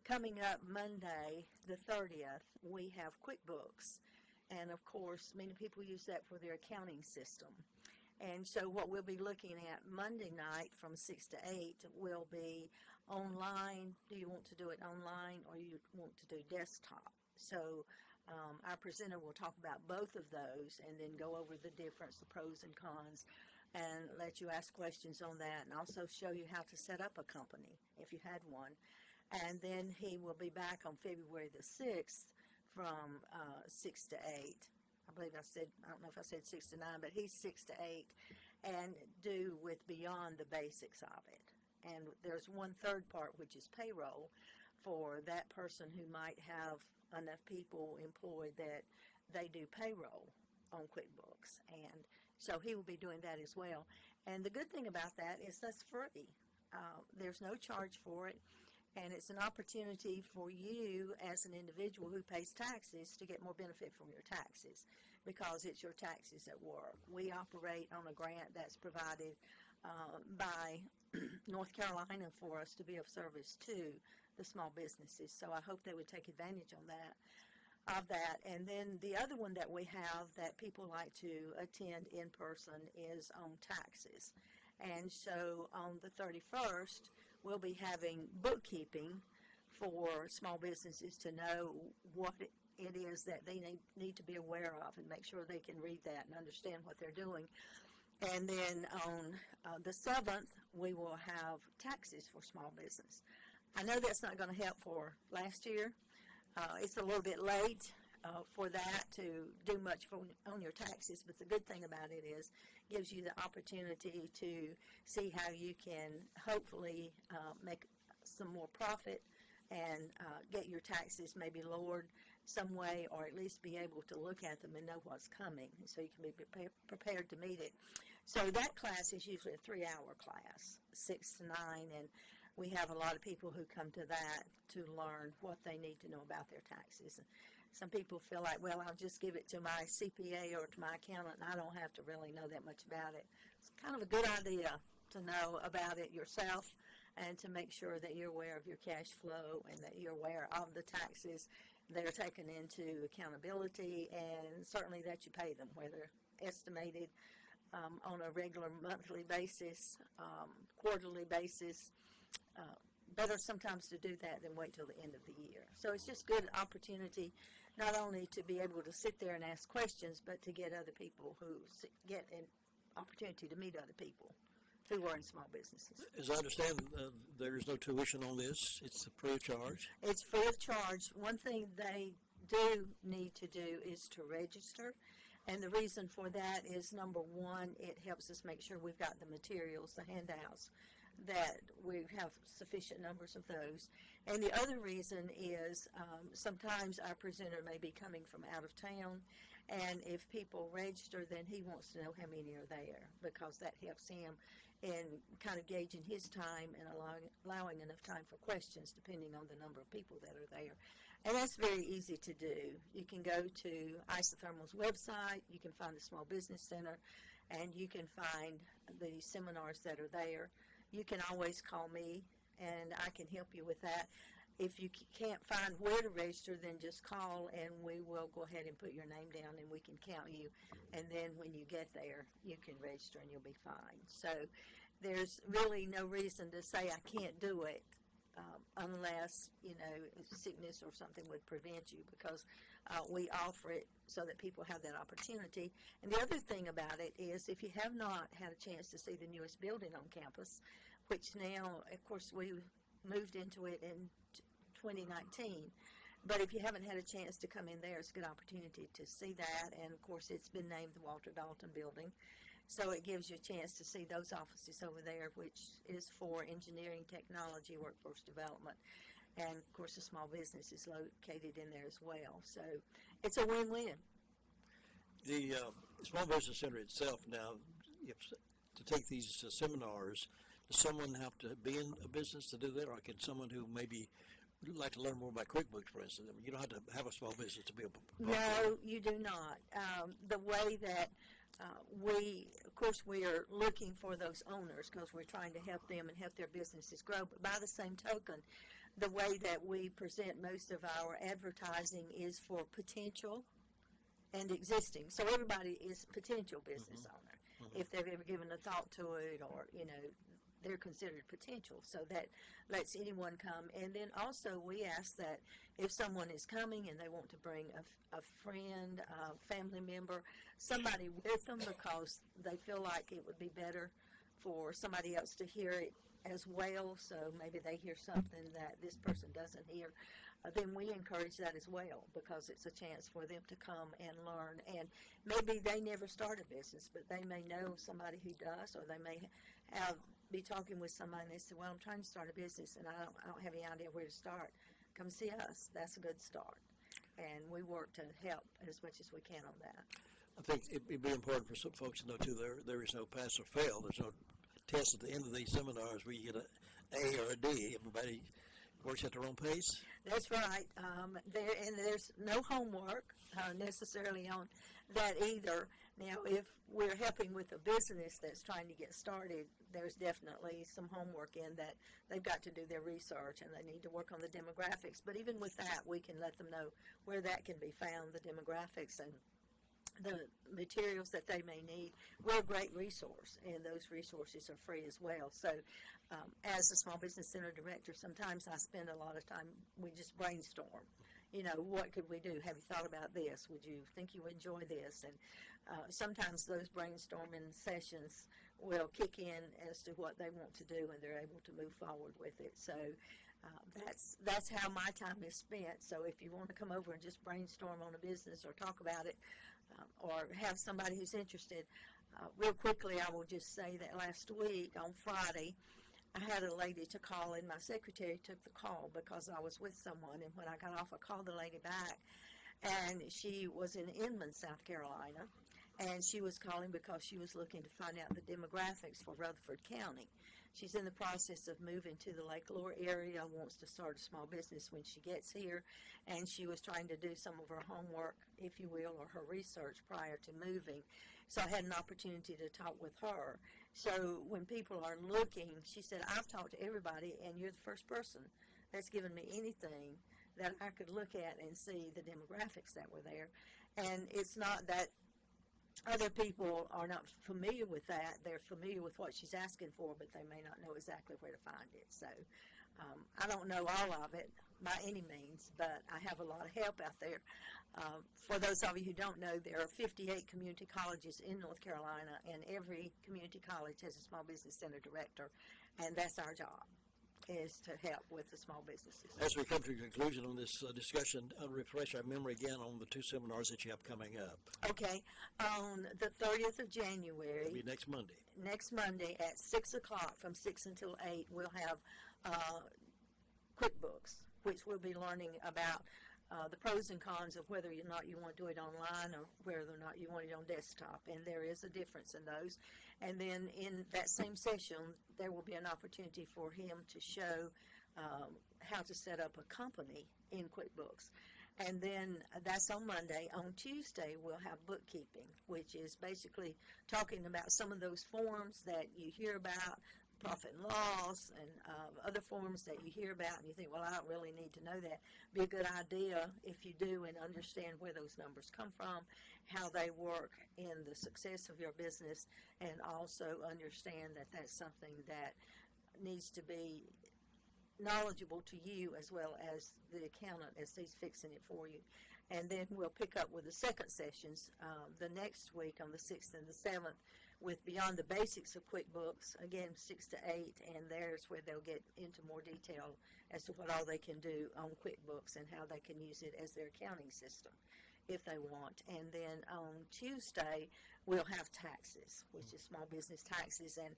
coming up Monday, the 30th, we have QuickBooks. And, of course, many people use that for their accounting system. And so what we'll be looking at Monday night from 6 to 8 will be online. Do you want to do it online or you want to do desktop? So our presenter will talk about both of those and then go over the difference, the pros and cons and let you ask questions on that, and also show you how to set up a company if you had one. And then he will be back on February the 6th from 6 to 8. I believe I don't know if I said 6 to 9, but he's 6 to 8, and do with beyond the basics of it. And there's one third part, which is payroll, for that person who might have enough people employed that they do payroll on QuickBooks. And so he will be doing that as well. And the good thing about that is that's free. There's no charge for it. And it's an opportunity for you as an individual who pays taxes to get more benefit from your taxes, because it's your taxes at work. We operate on a grant that's provided by North Carolina for us to be of service to the small businesses. So I hope they would take advantage of that. And then the other one that we have that people like to attend in person is on taxes. And so on the 31st, we'll be having bookkeeping for small businesses to know what it is that they need to be aware of and make sure they can read that and understand what they're doing. And then on the 7th, we will have taxes for small business. I know that's not going to help for last year. It's a little bit late for that to do much on your taxes, but the good thing about it is it gives you the opportunity to see how you can hopefully make some more profit and get your taxes maybe lowered some way, or at least be able to look at them and know what's coming, so you can be prepared to meet it. So that class is usually a 3-hour class, 6 to 9, and we have a lot of people who come to that to learn what they need to know about their taxes. Some people feel like, well, I'll just give it to my CPA or to my accountant, and I don't have to really know that much about it. It's kind of a good idea to know about it yourself and to make sure that you're aware of your cash flow and that you're aware of the taxes that are taken into accountability, and certainly that you pay them, whether estimated on a regular monthly basis, quarterly basis. Better sometimes to do that than wait till the end of the year. So it's just good opportunity not only to be able to sit there and ask questions, but to get other people who get an opportunity to meet other people who are in small businesses.
As I understand, there is no tuition on this. It's free of charge.
It's free of charge. One thing they do need to do is to register. And the reason for that is, number one, it helps us make sure we've got the materials, the handouts, that we have sufficient numbers of those. And the other reason is sometimes our presenter may be coming from out of town, and if people register, then he wants to know how many are there, because that helps him in kind of gauging his time and allowing enough time for questions depending on the number of people that are there. And that's very easy to do. You can go to Isothermal's website, you can find the Small Business Center, and you can find the seminars that are there. You can always call me, and I can help you with that. If you can't find where to register, then just call, and we will go ahead and put your name down, and we can count you. And then when you get there, you can register, and you'll be fine. So there's really no reason to say I can't do it unless, sickness or something would prevent you, because we offer it so that people have that opportunity. And the other thing about it is, if you have not had a chance to see the newest building on campus, which now, of course, we moved into it in 2019, but if you haven't had a chance to come in there, it's a good opportunity to see that. And of course, it's been named the Walter Dalton Building, so it gives you a chance to see those offices over there, which is for engineering, technology, workforce development. And of course, the small business is located in there as well. So it's a win-win.
The Small Business Center itself now, to take these seminars, does someone have to be in a business to do that, or can someone who maybe would like to learn more about QuickBooks, for instance? You don't have to have a small business to be able to.
No, you do not. The way that of course, we are looking for those owners because we're trying to help them and help their businesses grow. But by the same token, the way that we present most of our advertising is for potential and existing. So everybody is potential business owner if they've ever given a thought to it, or they're considered potential. So that lets anyone come. And then also we ask that if someone is coming and they want to bring a friend, a family member, somebody with them, because they feel like it would be better for somebody else to hear it as well. So maybe they hear something that this person doesn't hear. Then we encourage that as well, because it's a chance for them to come and learn. And maybe they never start a business, but they may know somebody who does, or they may be talking with somebody and they say, well, I'm trying to start a business and I don't have any idea where to start. Come see us. That's a good start. And we work to help as much as we can on that.
I think it'd be important for some folks to know, too, there is no pass or fail. There's no test at the end of these seminars where you get an A or a D. Everybody works at their own pace.
That's right. There's no homework necessarily on that either. Now, if we're helping with a business that's trying to get started, there's definitely some homework in that. They've got to do their research and they need to work on the demographics. But even with that, we can let them know where that can be found, the demographics and the materials that they may need. We're a great resource, and those resources are free as well. So as a Small Business Center director, sometimes I spend a lot of time, we just brainstorm. You know, what could we do? Have you thought about this? Would you think you would enjoy this? And sometimes those brainstorming sessions will kick in as to what they want to do, and they're able to move forward with it. So that's how my time is spent. So if you want to come over and just brainstorm on a business or talk about it, or have somebody who's interested, real quickly I will just say that last week on Friday I had a lady to call, and my secretary took the call because I was with someone, and when I got off I called the lady back, and she was in Inman, South Carolina, and she was calling because she was looking to find out the demographics for Rutherford County. She's in the process of moving to the Lake Lure area, wants to start a small business when she gets here, and she was trying to do some of her homework, if you will, or her research prior to moving. So I had an opportunity to talk with her. So when people are looking, she said, I've talked to everybody, and you're the first person that's given me anything that I could look at and see the demographics that were there. And it's not that other people are not familiar with that. They're familiar with what she's asking for, but they may not know exactly where to find it. So I don't know all of it by any means, but I have a lot of help out there. For those of you who don't know, there are 58 community colleges in North Carolina, and every community college has a small business center director, and that's our job, is to help with the small businesses.
As we come to a conclusion on this discussion, refresh our memory again on the two seminars that you have coming up.
Okay. On the 30th of January.
It'll be next Monday.
Next Monday at 6 o'clock, from 6 until 8, we'll have QuickBooks, which we'll be learning about the pros and cons of whether or not you want to do it online or whether or not you want it on desktop, and there is a difference in those. And then in that same session, there will be an opportunity for him to show how to set up a company in QuickBooks. And then that's on Monday. On Tuesday, we'll have bookkeeping, which is basically talking about some of those forms that you hear about, profit and loss, and other forms that you hear about, and you think, well, I don't really need to know that. Be a good idea if you do, and understand where those numbers come from, how they work in the success of your business, and also understand that that's something that needs to be knowledgeable to you as well as the accountant as he's fixing it for you. And then we'll pick up with the second sessions the next week on the 6th and the 7th with Beyond the Basics of QuickBooks, again 6 to 8, and there's where they'll get into more detail as to what all they can do on QuickBooks and how they can use it as their accounting system if they want. And then on Tuesday, we'll have taxes, which is small business taxes, and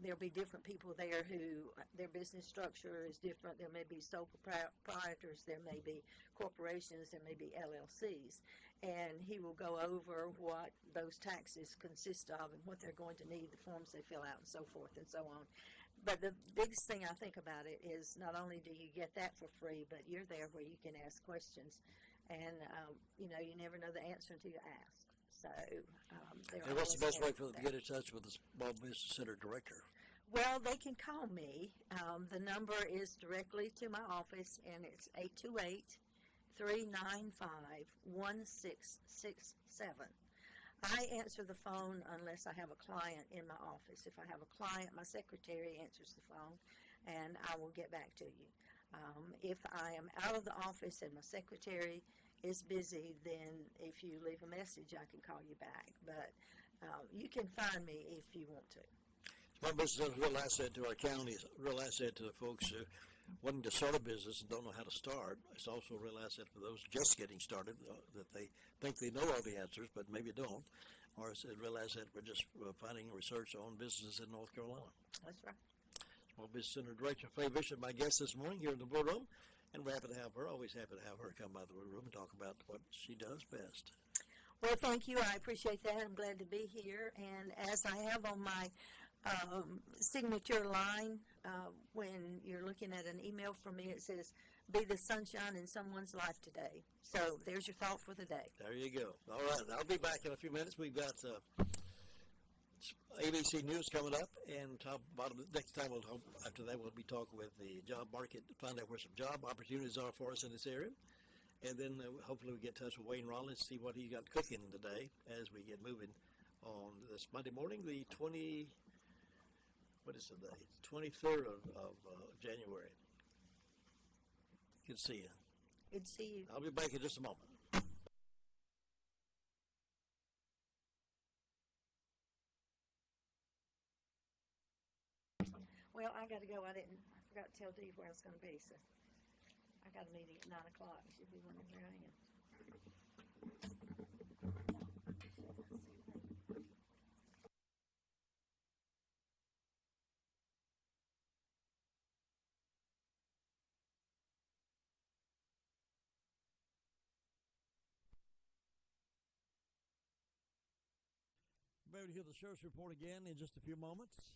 there'll be different people there who their business structure is different. There may be sole proprietors, there may be corporations, there may be LLCs, and he will go over what those taxes consist of and what they're going to need, the forms they fill out, and so forth and so on. But the biggest thing I think about it is not only do you get that for free, but you're there where you can ask questions, and you know, you never know the answer until you ask. So
and what's the best way for them to get in touch with the Small Business Center director?
Well, they can call me. The number is directly to my office, and it's 828-395-1667. I answer the phone unless I have a client in my office. If I have a client, my secretary answers the phone, and I will get back to you. If I am out of the office and my secretary is busy, then if you leave a message, I can call you back. But you can find me if you want to.
Small business is a real asset to our county. It's a real asset to the folks who wanting to start a business and don't know how to start. It's also a real asset for those just getting started, that they think they know all the answers, but maybe don't. Or it's a real asset for just finding research on businesses in North Carolina.
That's right.
Small Business Center Director Faye Bishop, my guest this morning here in the Blue Room, and we're happy to have her. Always happy to have her come by the Blue Room and talk about what she does best.
Well, thank you. I appreciate that. I'm glad to be here. And as I have on my signature line, when you're looking at an email from me, it says, "Be the sunshine in someone's life today." So there's your thought for the day.
There you go. All right. I'll be back in a few minutes. We've got ABC News coming up, and next time after that we'll be talking with the job market to find out where some job opportunities are for us in this area, and then hopefully we get in touch with Wayne Rollins, see what he got cooking today as we get moving on this Monday morning, the 23rd of January. Good to see you.
Good to see you.
I'll be back in just a moment.
Well, I got to go. I forgot to tell Dee where I was going to be, so I got a meeting at 9 o'clock. She'll be wondering where I am.
We'll be able to hear the sheriff's report again in just a few moments.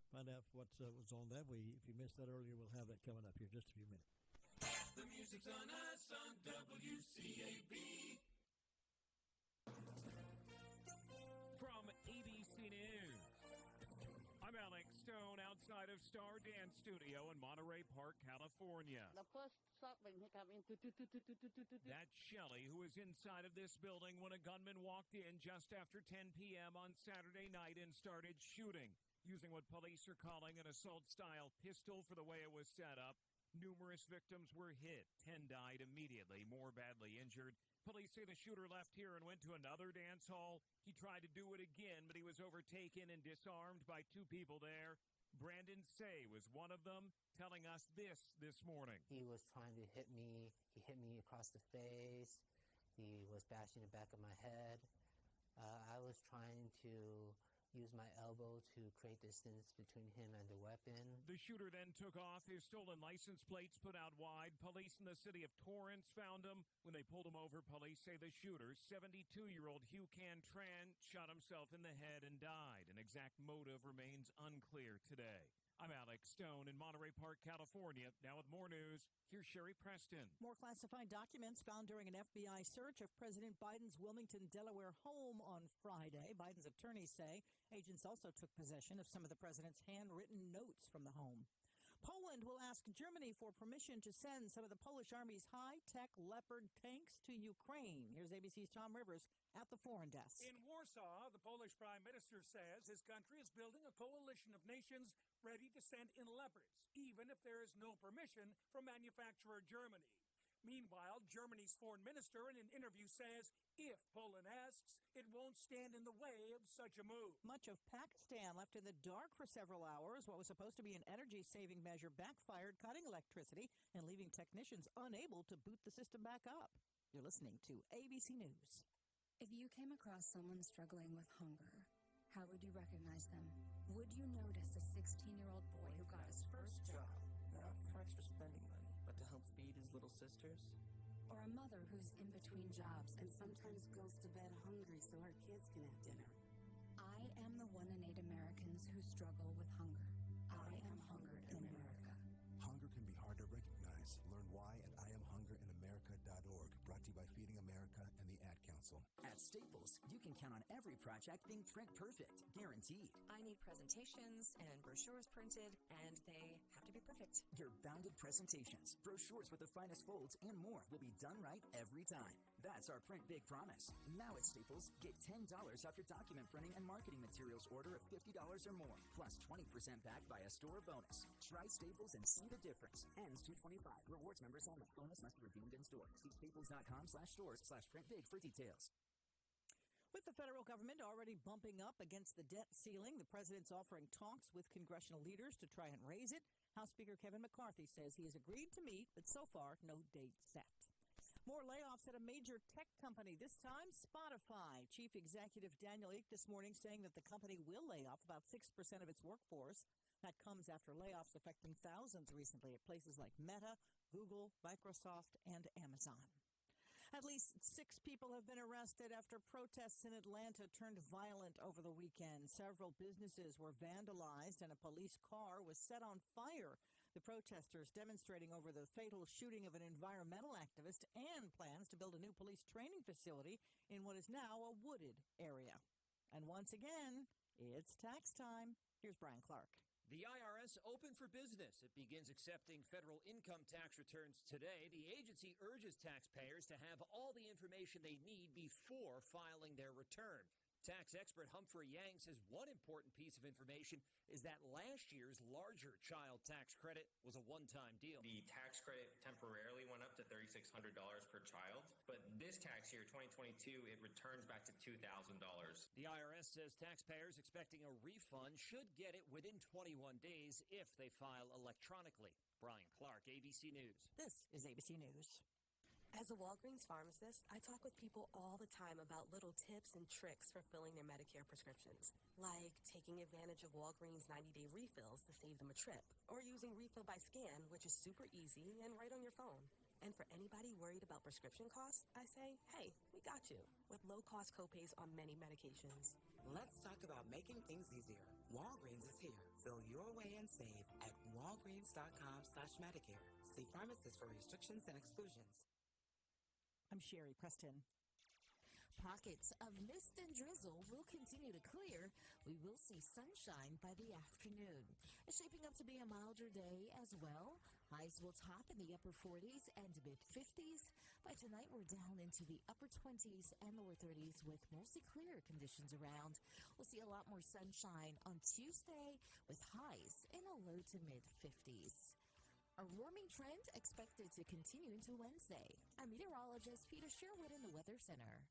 Find out what was on that. If you missed that earlier, we'll have that coming up here in just a few minutes.
The music's on us on WCAB.
From ABC News, I'm Alex Stone outside of Star Dance Studio in Monterey Park, California.
The first shot when he came in.
That's Shelley, who was inside of this building when a gunman walked in just after 10 p.m. on Saturday night and started shooting, using what police are calling an assault-style pistol for the way it was set up. Numerous victims were hit. 10 died immediately, more badly injured. Police say the shooter left here and went to another dance hall. He tried to do it again, but he was overtaken and disarmed by two people there. Brandon Say was one of them, telling us this morning.
He was trying to hit me. He hit me across the face. He was bashing the back of my head. I was trying to use my elbow to create distance between him and the weapon.
The shooter then took off, his stolen license plates put out wide. Police in the city of Torrance found him. When they pulled him over, police say the shooter, 72-year-old Hugh Cantran, shot himself in the head and died. An exact motive remains unclear today. I'm Alex Stone in Monterey Park, California. Now with more news, here's Sherry Preston.
More classified documents found during an FBI search of President Biden's Wilmington, Delaware home on Friday. Biden's attorneys say agents also took possession of some of the president's handwritten notes from the home. Poland will ask Germany for permission to send some of the Polish Army's high-tech Leopard tanks to Ukraine. Here's ABC's Tom Rivers at the foreign desk.
In Warsaw, the Polish prime minister says his country is building a coalition of nations ready to send in Leopards, even if there is no permission from manufacturer Germany. Meanwhile, Germany's foreign minister in an interview says if Poland asks, it won't stand in the way of such a move.
Much of Pakistan left in the dark for several hours. What was supposed to be an energy-saving measure backfired, cutting electricity and leaving technicians unable to boot the system back up. You're listening to ABC News.
If you came across someone struggling with hunger, how would you recognize them? Would you notice a 16-year-old boy who got his first job?
Not for extra spending money, but to help feed his little sisters?
Or a mother who's in between jobs and sometimes goes to bed hungry so her kids can have dinner? I am the 1 in 8 Americans who struggle with hunger. I am hunger in America.
Hunger can be hard to recognize. Learn why at IamHungerinAmerica.org. Brought to you by Feeding America and the Ad Council.
At
At Staples, you can count on every project being print perfect, guaranteed.
I need presentations and brochures printed, and they have to be perfect.
Your bounded presentations, brochures with the finest folds, and more will be done right every time. That's our Print Big promise. Now at Staples, get $10 off your document printing and marketing materials order of $50 or more, plus 20% back by a store bonus. Try Staples and see the difference. Ends 2/25. Rewards members only. Bonus must be redeemed in store. See staples.com/stores/printbig for details.
With the federal government already bumping up against the debt ceiling, the president's offering talks with congressional leaders to try and raise it. House Speaker Kevin McCarthy says he has agreed to meet, but so far, no date set. More layoffs at a major tech company, this time Spotify. Chief Executive Daniel Ek this morning saying that the company will lay off about 6% of its workforce. That comes after layoffs affecting thousands recently at places like Meta, Google, Microsoft, and Amazon. At least 6 people have been arrested after protests in Atlanta turned violent over the weekend. Several businesses were vandalized and a police car was set on fire. The protesters demonstrating over the fatal shooting of an environmental activist and plans to build a new police training facility in what is now a wooded area. And once again, it's tax time. Here's Brian Clark.
The IRS open for business. It begins accepting federal income tax returns today. The agency urges taxpayers to have all the information they need before filing their return. Tax expert Humphrey Yang says one important piece of information is that last year's larger child tax credit was a one-time deal.
The tax credit temporarily went up to $3,600 per child, but this tax year, 2022, it returns back to $2,000.
The IRS says taxpayers expecting a refund should get it within 21 days if they file electronically. Brian Clark, ABC News.
This is ABC News.
As a Walgreens pharmacist, I talk with people all the time about little tips and tricks for filling their Medicare prescriptions, like taking advantage of Walgreens 90-day refills to save them a trip, or using Refill by Scan, which is super easy and right on your phone. And for anybody worried about prescription costs, I say, hey, we got you, with low-cost copays on many medications.
Let's talk about making things easier. Walgreens is here. Fill your way and save at walgreens.com/Medicare. See pharmacists for restrictions and exclusions.
I'm Sherry Preston.
Pockets of mist and drizzle will continue to clear. We will see sunshine by the afternoon. It's shaping up to be a milder day as well. Highs will top in the upper 40s and mid-50s. By tonight, we're down into the upper 20s and lower 30s with mostly clear conditions around. We'll see a lot more sunshine on Tuesday with highs in the low to mid-50s. A warming trend expected to continue into Wednesday. I'm meteorologist Peter Sherwood in the Weather Center.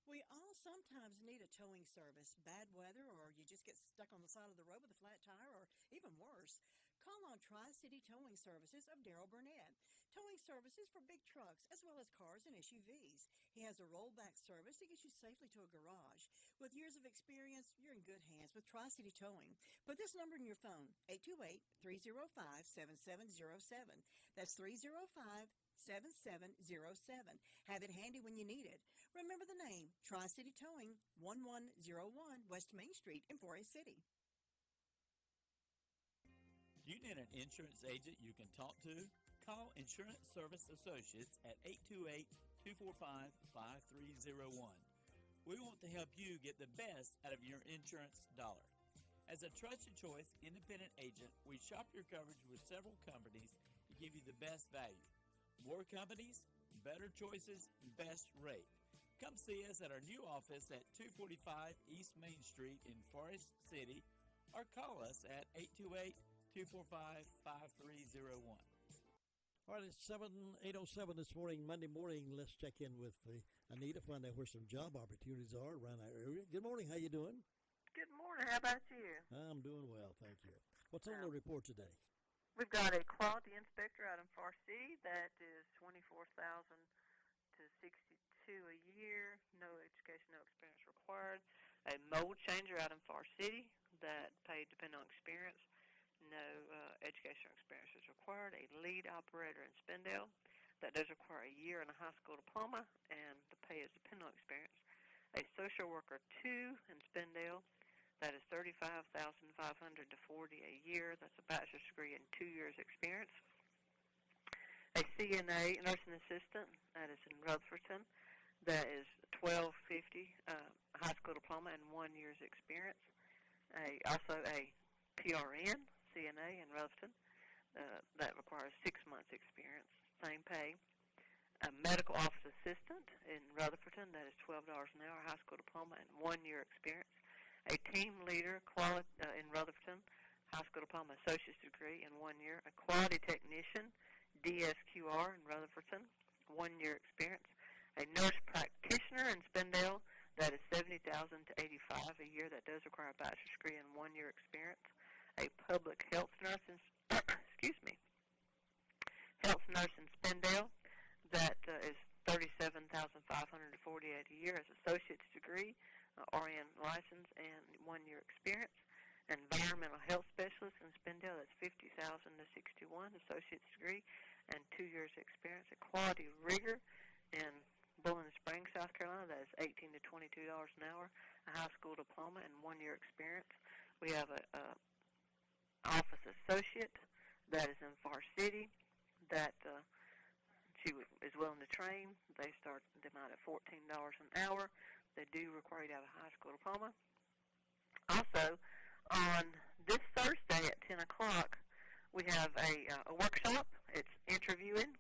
We all sometimes need a towing service. Bad weather, or you just get stuck on the side of the road with a flat tire, or even worse. Call on Tri-City Towing Services of Darrell Burnett. Towing services for big trucks as well as cars and SUVs. He has a rollback service to get you safely to a garage. With years of experience, you're in good hands with Tri-City Towing. Put this number in your phone, 828-305-7707. That's 305-7707. Have it handy when you need it. Remember the name, Tri-City Towing, 1101 West Main Street in Forest City.
You need an insurance agent you can talk to? Call Insurance Service Associates at 828-245-5301. We want to help you get the best out of your insurance dollar. As a trusted choice independent agent, we shop your coverage with several companies to give you the best value. More companies, better choices, best rate. Come see us at our new office at 245 East Main Street in Forest City, or call us at 828-245-5301.
All right, it's 8:07 this morning, Monday morning. Let's check in with Anita, find out where some job opportunities are around our area. Good morning. How you doing?
Good morning. How about you?
I'm doing well, thank you. What's on the report today?
We've got a quality inspector out in Far City that is $24,000 to $62,000 a year. No education, no experience required. A mold changer out in Far City that paid depending on experience. No education or experience is required. A lead operator in Spindale that does require a year and a high school diploma, and the pay is dependent on experience. A social worker 2 in Spindale that is $35,500 to $40,000 a year. That's a bachelor's degree and 2 years experience. A CNA nursing assistant that is in Rutherford that is $12.50 high school diploma and 1 year's experience. Also a PRN CNA in Rutherford that requires 6 months experience. Same pay. A medical office assistant in Rutherford that is $12 an hour, high school diploma and 1 year experience. A team leader in Rutherford, high school diploma, associate's degree in 1 year. A quality technician, DSQR in Rutherford, 1 year experience. A nurse practitioner in Spindale that is $70,000 to $85,000 a year. That does require a bachelor's degree and 1 year experience. A public health nurse in health nurse in Spindale that is $37,500 to $48,000 a year, as associate's degree, RN license, and 1 year experience. Environmental health specialist in Spindale, that's $50,000 to $61,000, associate's degree, and 2 years experience. A quality rigger in Bowling Springs, South Carolina, that is $18 to $22 an hour, a high school diploma, and 1 year experience. We have a office associate that is in Far City that she is willing to train. They start them out at $14 an hour. They do require you to have a high school diploma. Also, on this Thursday at 10 o'clock, we have a workshop. It's interviewing,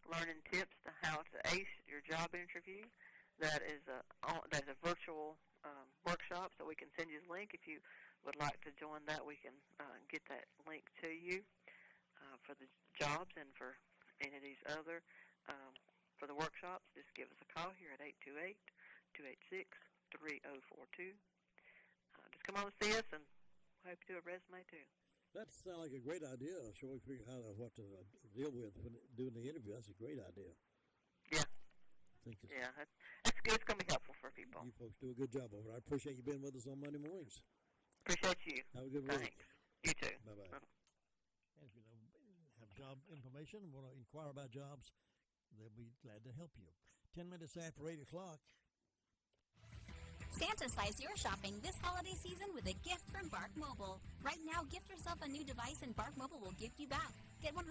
learning tips to how to ace your job interview. That is a virtual workshop, so we can send you the link. If you would like to join that, we can get that link to you for the jobs and for any of these other for the workshops. Just give us a call here at 828-286-3042. Just come on and see us, and hope to do a resume too.
That sounds like a great idea. So we figure out what to deal with when doing the interview. That's a great idea.
Yeah. That's good. It's going to be helpful for people.
You folks do a good job over it. I appreciate you being with us on Monday mornings.
Appreciate you.
Have a good week.
Thanks. You too.
Bye-bye. As you know, have job information, want to inquire about jobs, they'll be glad to help you. 10 minutes after 8 o'clock.
Santa-size your shopping this holiday season with a gift from Bark Mobile. Right now, gift yourself a new device and Bark Mobile will gift you back. Get 100%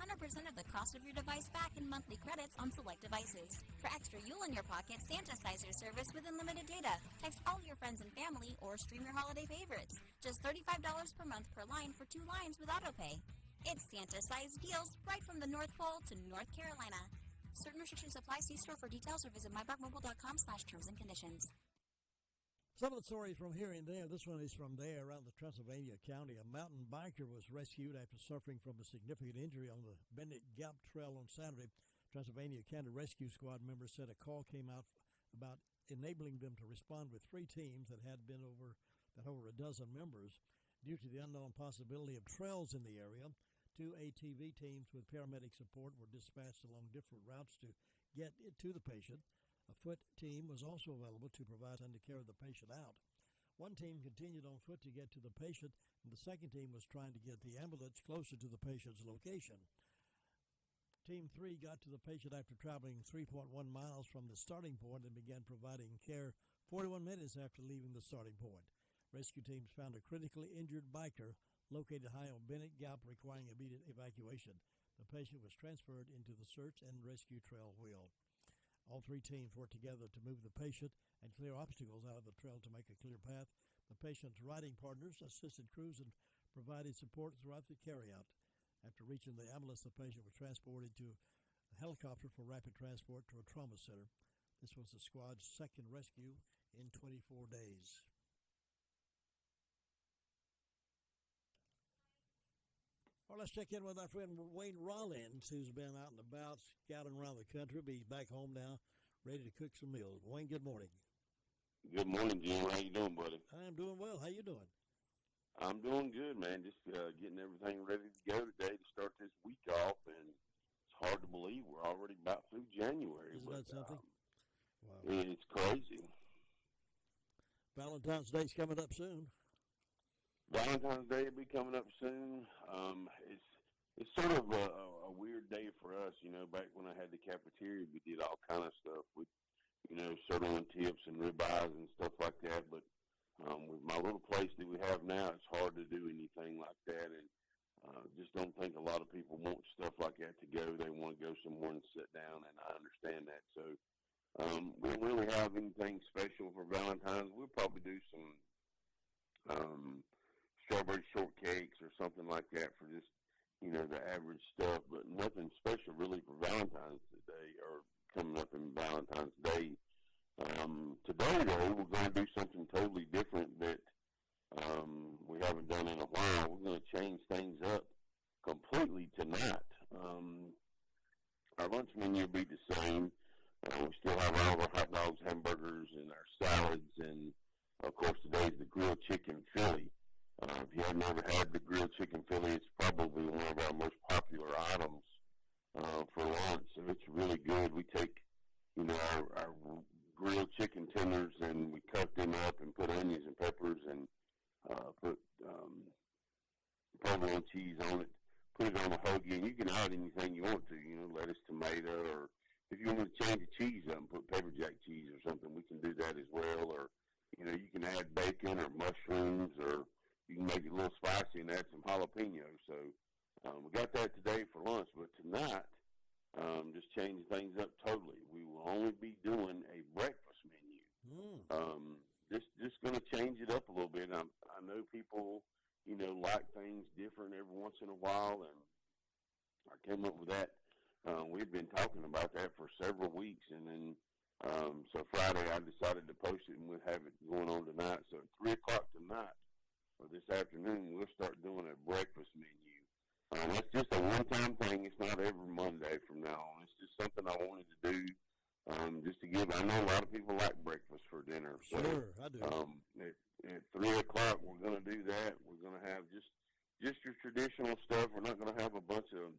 of the cost of your device back in monthly credits on select devices. For extra Yule in your pocket, Santa-size your service with unlimited data. Text all your friends and family or stream your holiday favorites. Just $35 per month per line for 2 lines with autopay. It's Santa-size deals right from the North Pole to North Carolina. Certain restrictions apply. See store for details or visit mybarkmobile.com/terms and conditions.
Some of the stories from here and there. This one is from there around the Transylvania County. A mountain biker was rescued after suffering from a significant injury on the Bennett Gap Trail on Saturday. Transylvania County Rescue Squad members said a call came out about enabling them to respond with 3 teams that had over a dozen members. Due to the unknown possibility of trails in the area, 2 ATV teams with paramedic support were dispatched along different routes to get to the patient. A foot team was also available to provide and to carry the patient out. One team continued on foot to get to the patient, and the second team was trying to get the ambulance closer to the patient's location. Team 3 got to the patient after traveling 3.1 miles from the starting point and began providing care 41 minutes after leaving the starting point. Rescue teams found a critically injured biker located high on Bennett Gap requiring immediate evacuation. The patient was transferred into the search and rescue trail wheel. All 3 teams worked together to move the patient and clear obstacles out of the trail to make a clear path. The patient's riding partners assisted crews and provided support throughout the carryout. After reaching the ambulance, the patient was transported to a helicopter for rapid transport to a trauma center. This was the squad's second rescue in 24 days. Well, let's check in with our friend Wayne Rollins, who's been out and about, scouting around the country. But he's back home now, ready to cook some meals. Wayne, good morning.
Good morning, Jim. How you doing, buddy?
I'm doing well. How you doing?
I'm doing good, man. Just getting everything ready to go today to start this week off, and it's hard to believe we're already about through January.
Isn't that something? Wow.
It's crazy.
Valentine's Day's coming up soon.
Valentine's Day will be coming up soon. It's sort of a weird day for us, you know. Back when I had the cafeteria, we did all kind of stuff with, you know, sirloin tips and ribeyes and stuff like that. But with my little place that we have now, it's hard to do anything like that, and just don't think a lot of people want stuff like that to go. They want to go somewhere and sit down, and I understand that. So we don't really have anything special for Valentine's. We'll probably do some strawberry shortcakes or something like that for just, you know, the average stuff, but nothing special really for Valentine's Day or coming up in Valentine's Day. Today, though, we're going to do something totally different that we haven't done in a while. We're going to change things up completely tonight. Our lunch menu will be the same. We still have all of our hot dogs, hamburgers, and our salads, and, of course, today's the grilled chicken Philly. If you haven't ever had the grilled chicken Philly, it's probably one of our most popular items for lunch, so it's really good. We take, you know, our grilled chicken tenders, and we cut them up and put onions and peppers and put provolone cheese on it, put it on a hoagie, and you can add anything you want to, you know, lettuce, tomato, or if you want to change the cheese up and put pepper jack cheese or something, we can do that as well. Or, you know, you can add bacon or mushrooms, or you can make it a little spicy and add some jalapenos. So we got that today for lunch, but tonight, just changing things up totally. We will only be doing a breakfast menu. Just going to change it up a little bit. I know people, you know, like things different every once in a while, and I came up with that. We've been talking about that for several weeks, and then so Friday I decided to post it, and we'll have it going on tonight. So at 3 o'clock tonight, or this afternoon, we'll start doing a breakfast menu. That's just a one-time thing. It's not every Monday from now on. It's just something I wanted to do, just to give. I know a lot of people like breakfast for dinner. So,
sure, I do.
At 3 o'clock, we're going to do that. We're going to have just your traditional stuff. We're not going to have a bunch of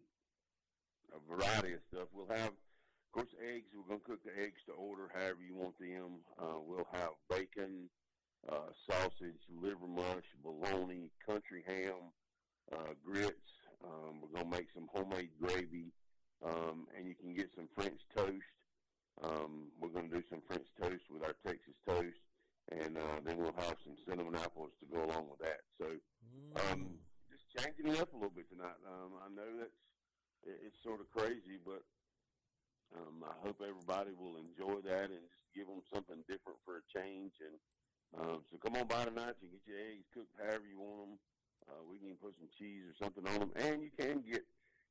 a variety of stuff. We'll have, of course, eggs. We're going to cook the eggs to order, however you want them. We'll have bacon, sausage, liver mush, bologna, country ham, grits. We're going to make some homemade gravy, and you can get some French toast. We're going to do some French toast with our Texas toast, and then we'll have some cinnamon apples to go along with that. So just changing it up a little bit tonight. I know it's sort of crazy, but I hope everybody will enjoy that and just give them something different for a change. And so come on by tonight. You can get your eggs cooked however you want them. We can put some cheese or something on them. And you can get,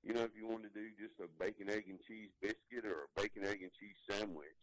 you know, if you want to do just a bacon, egg, and cheese biscuit or a bacon, egg, and cheese sandwich,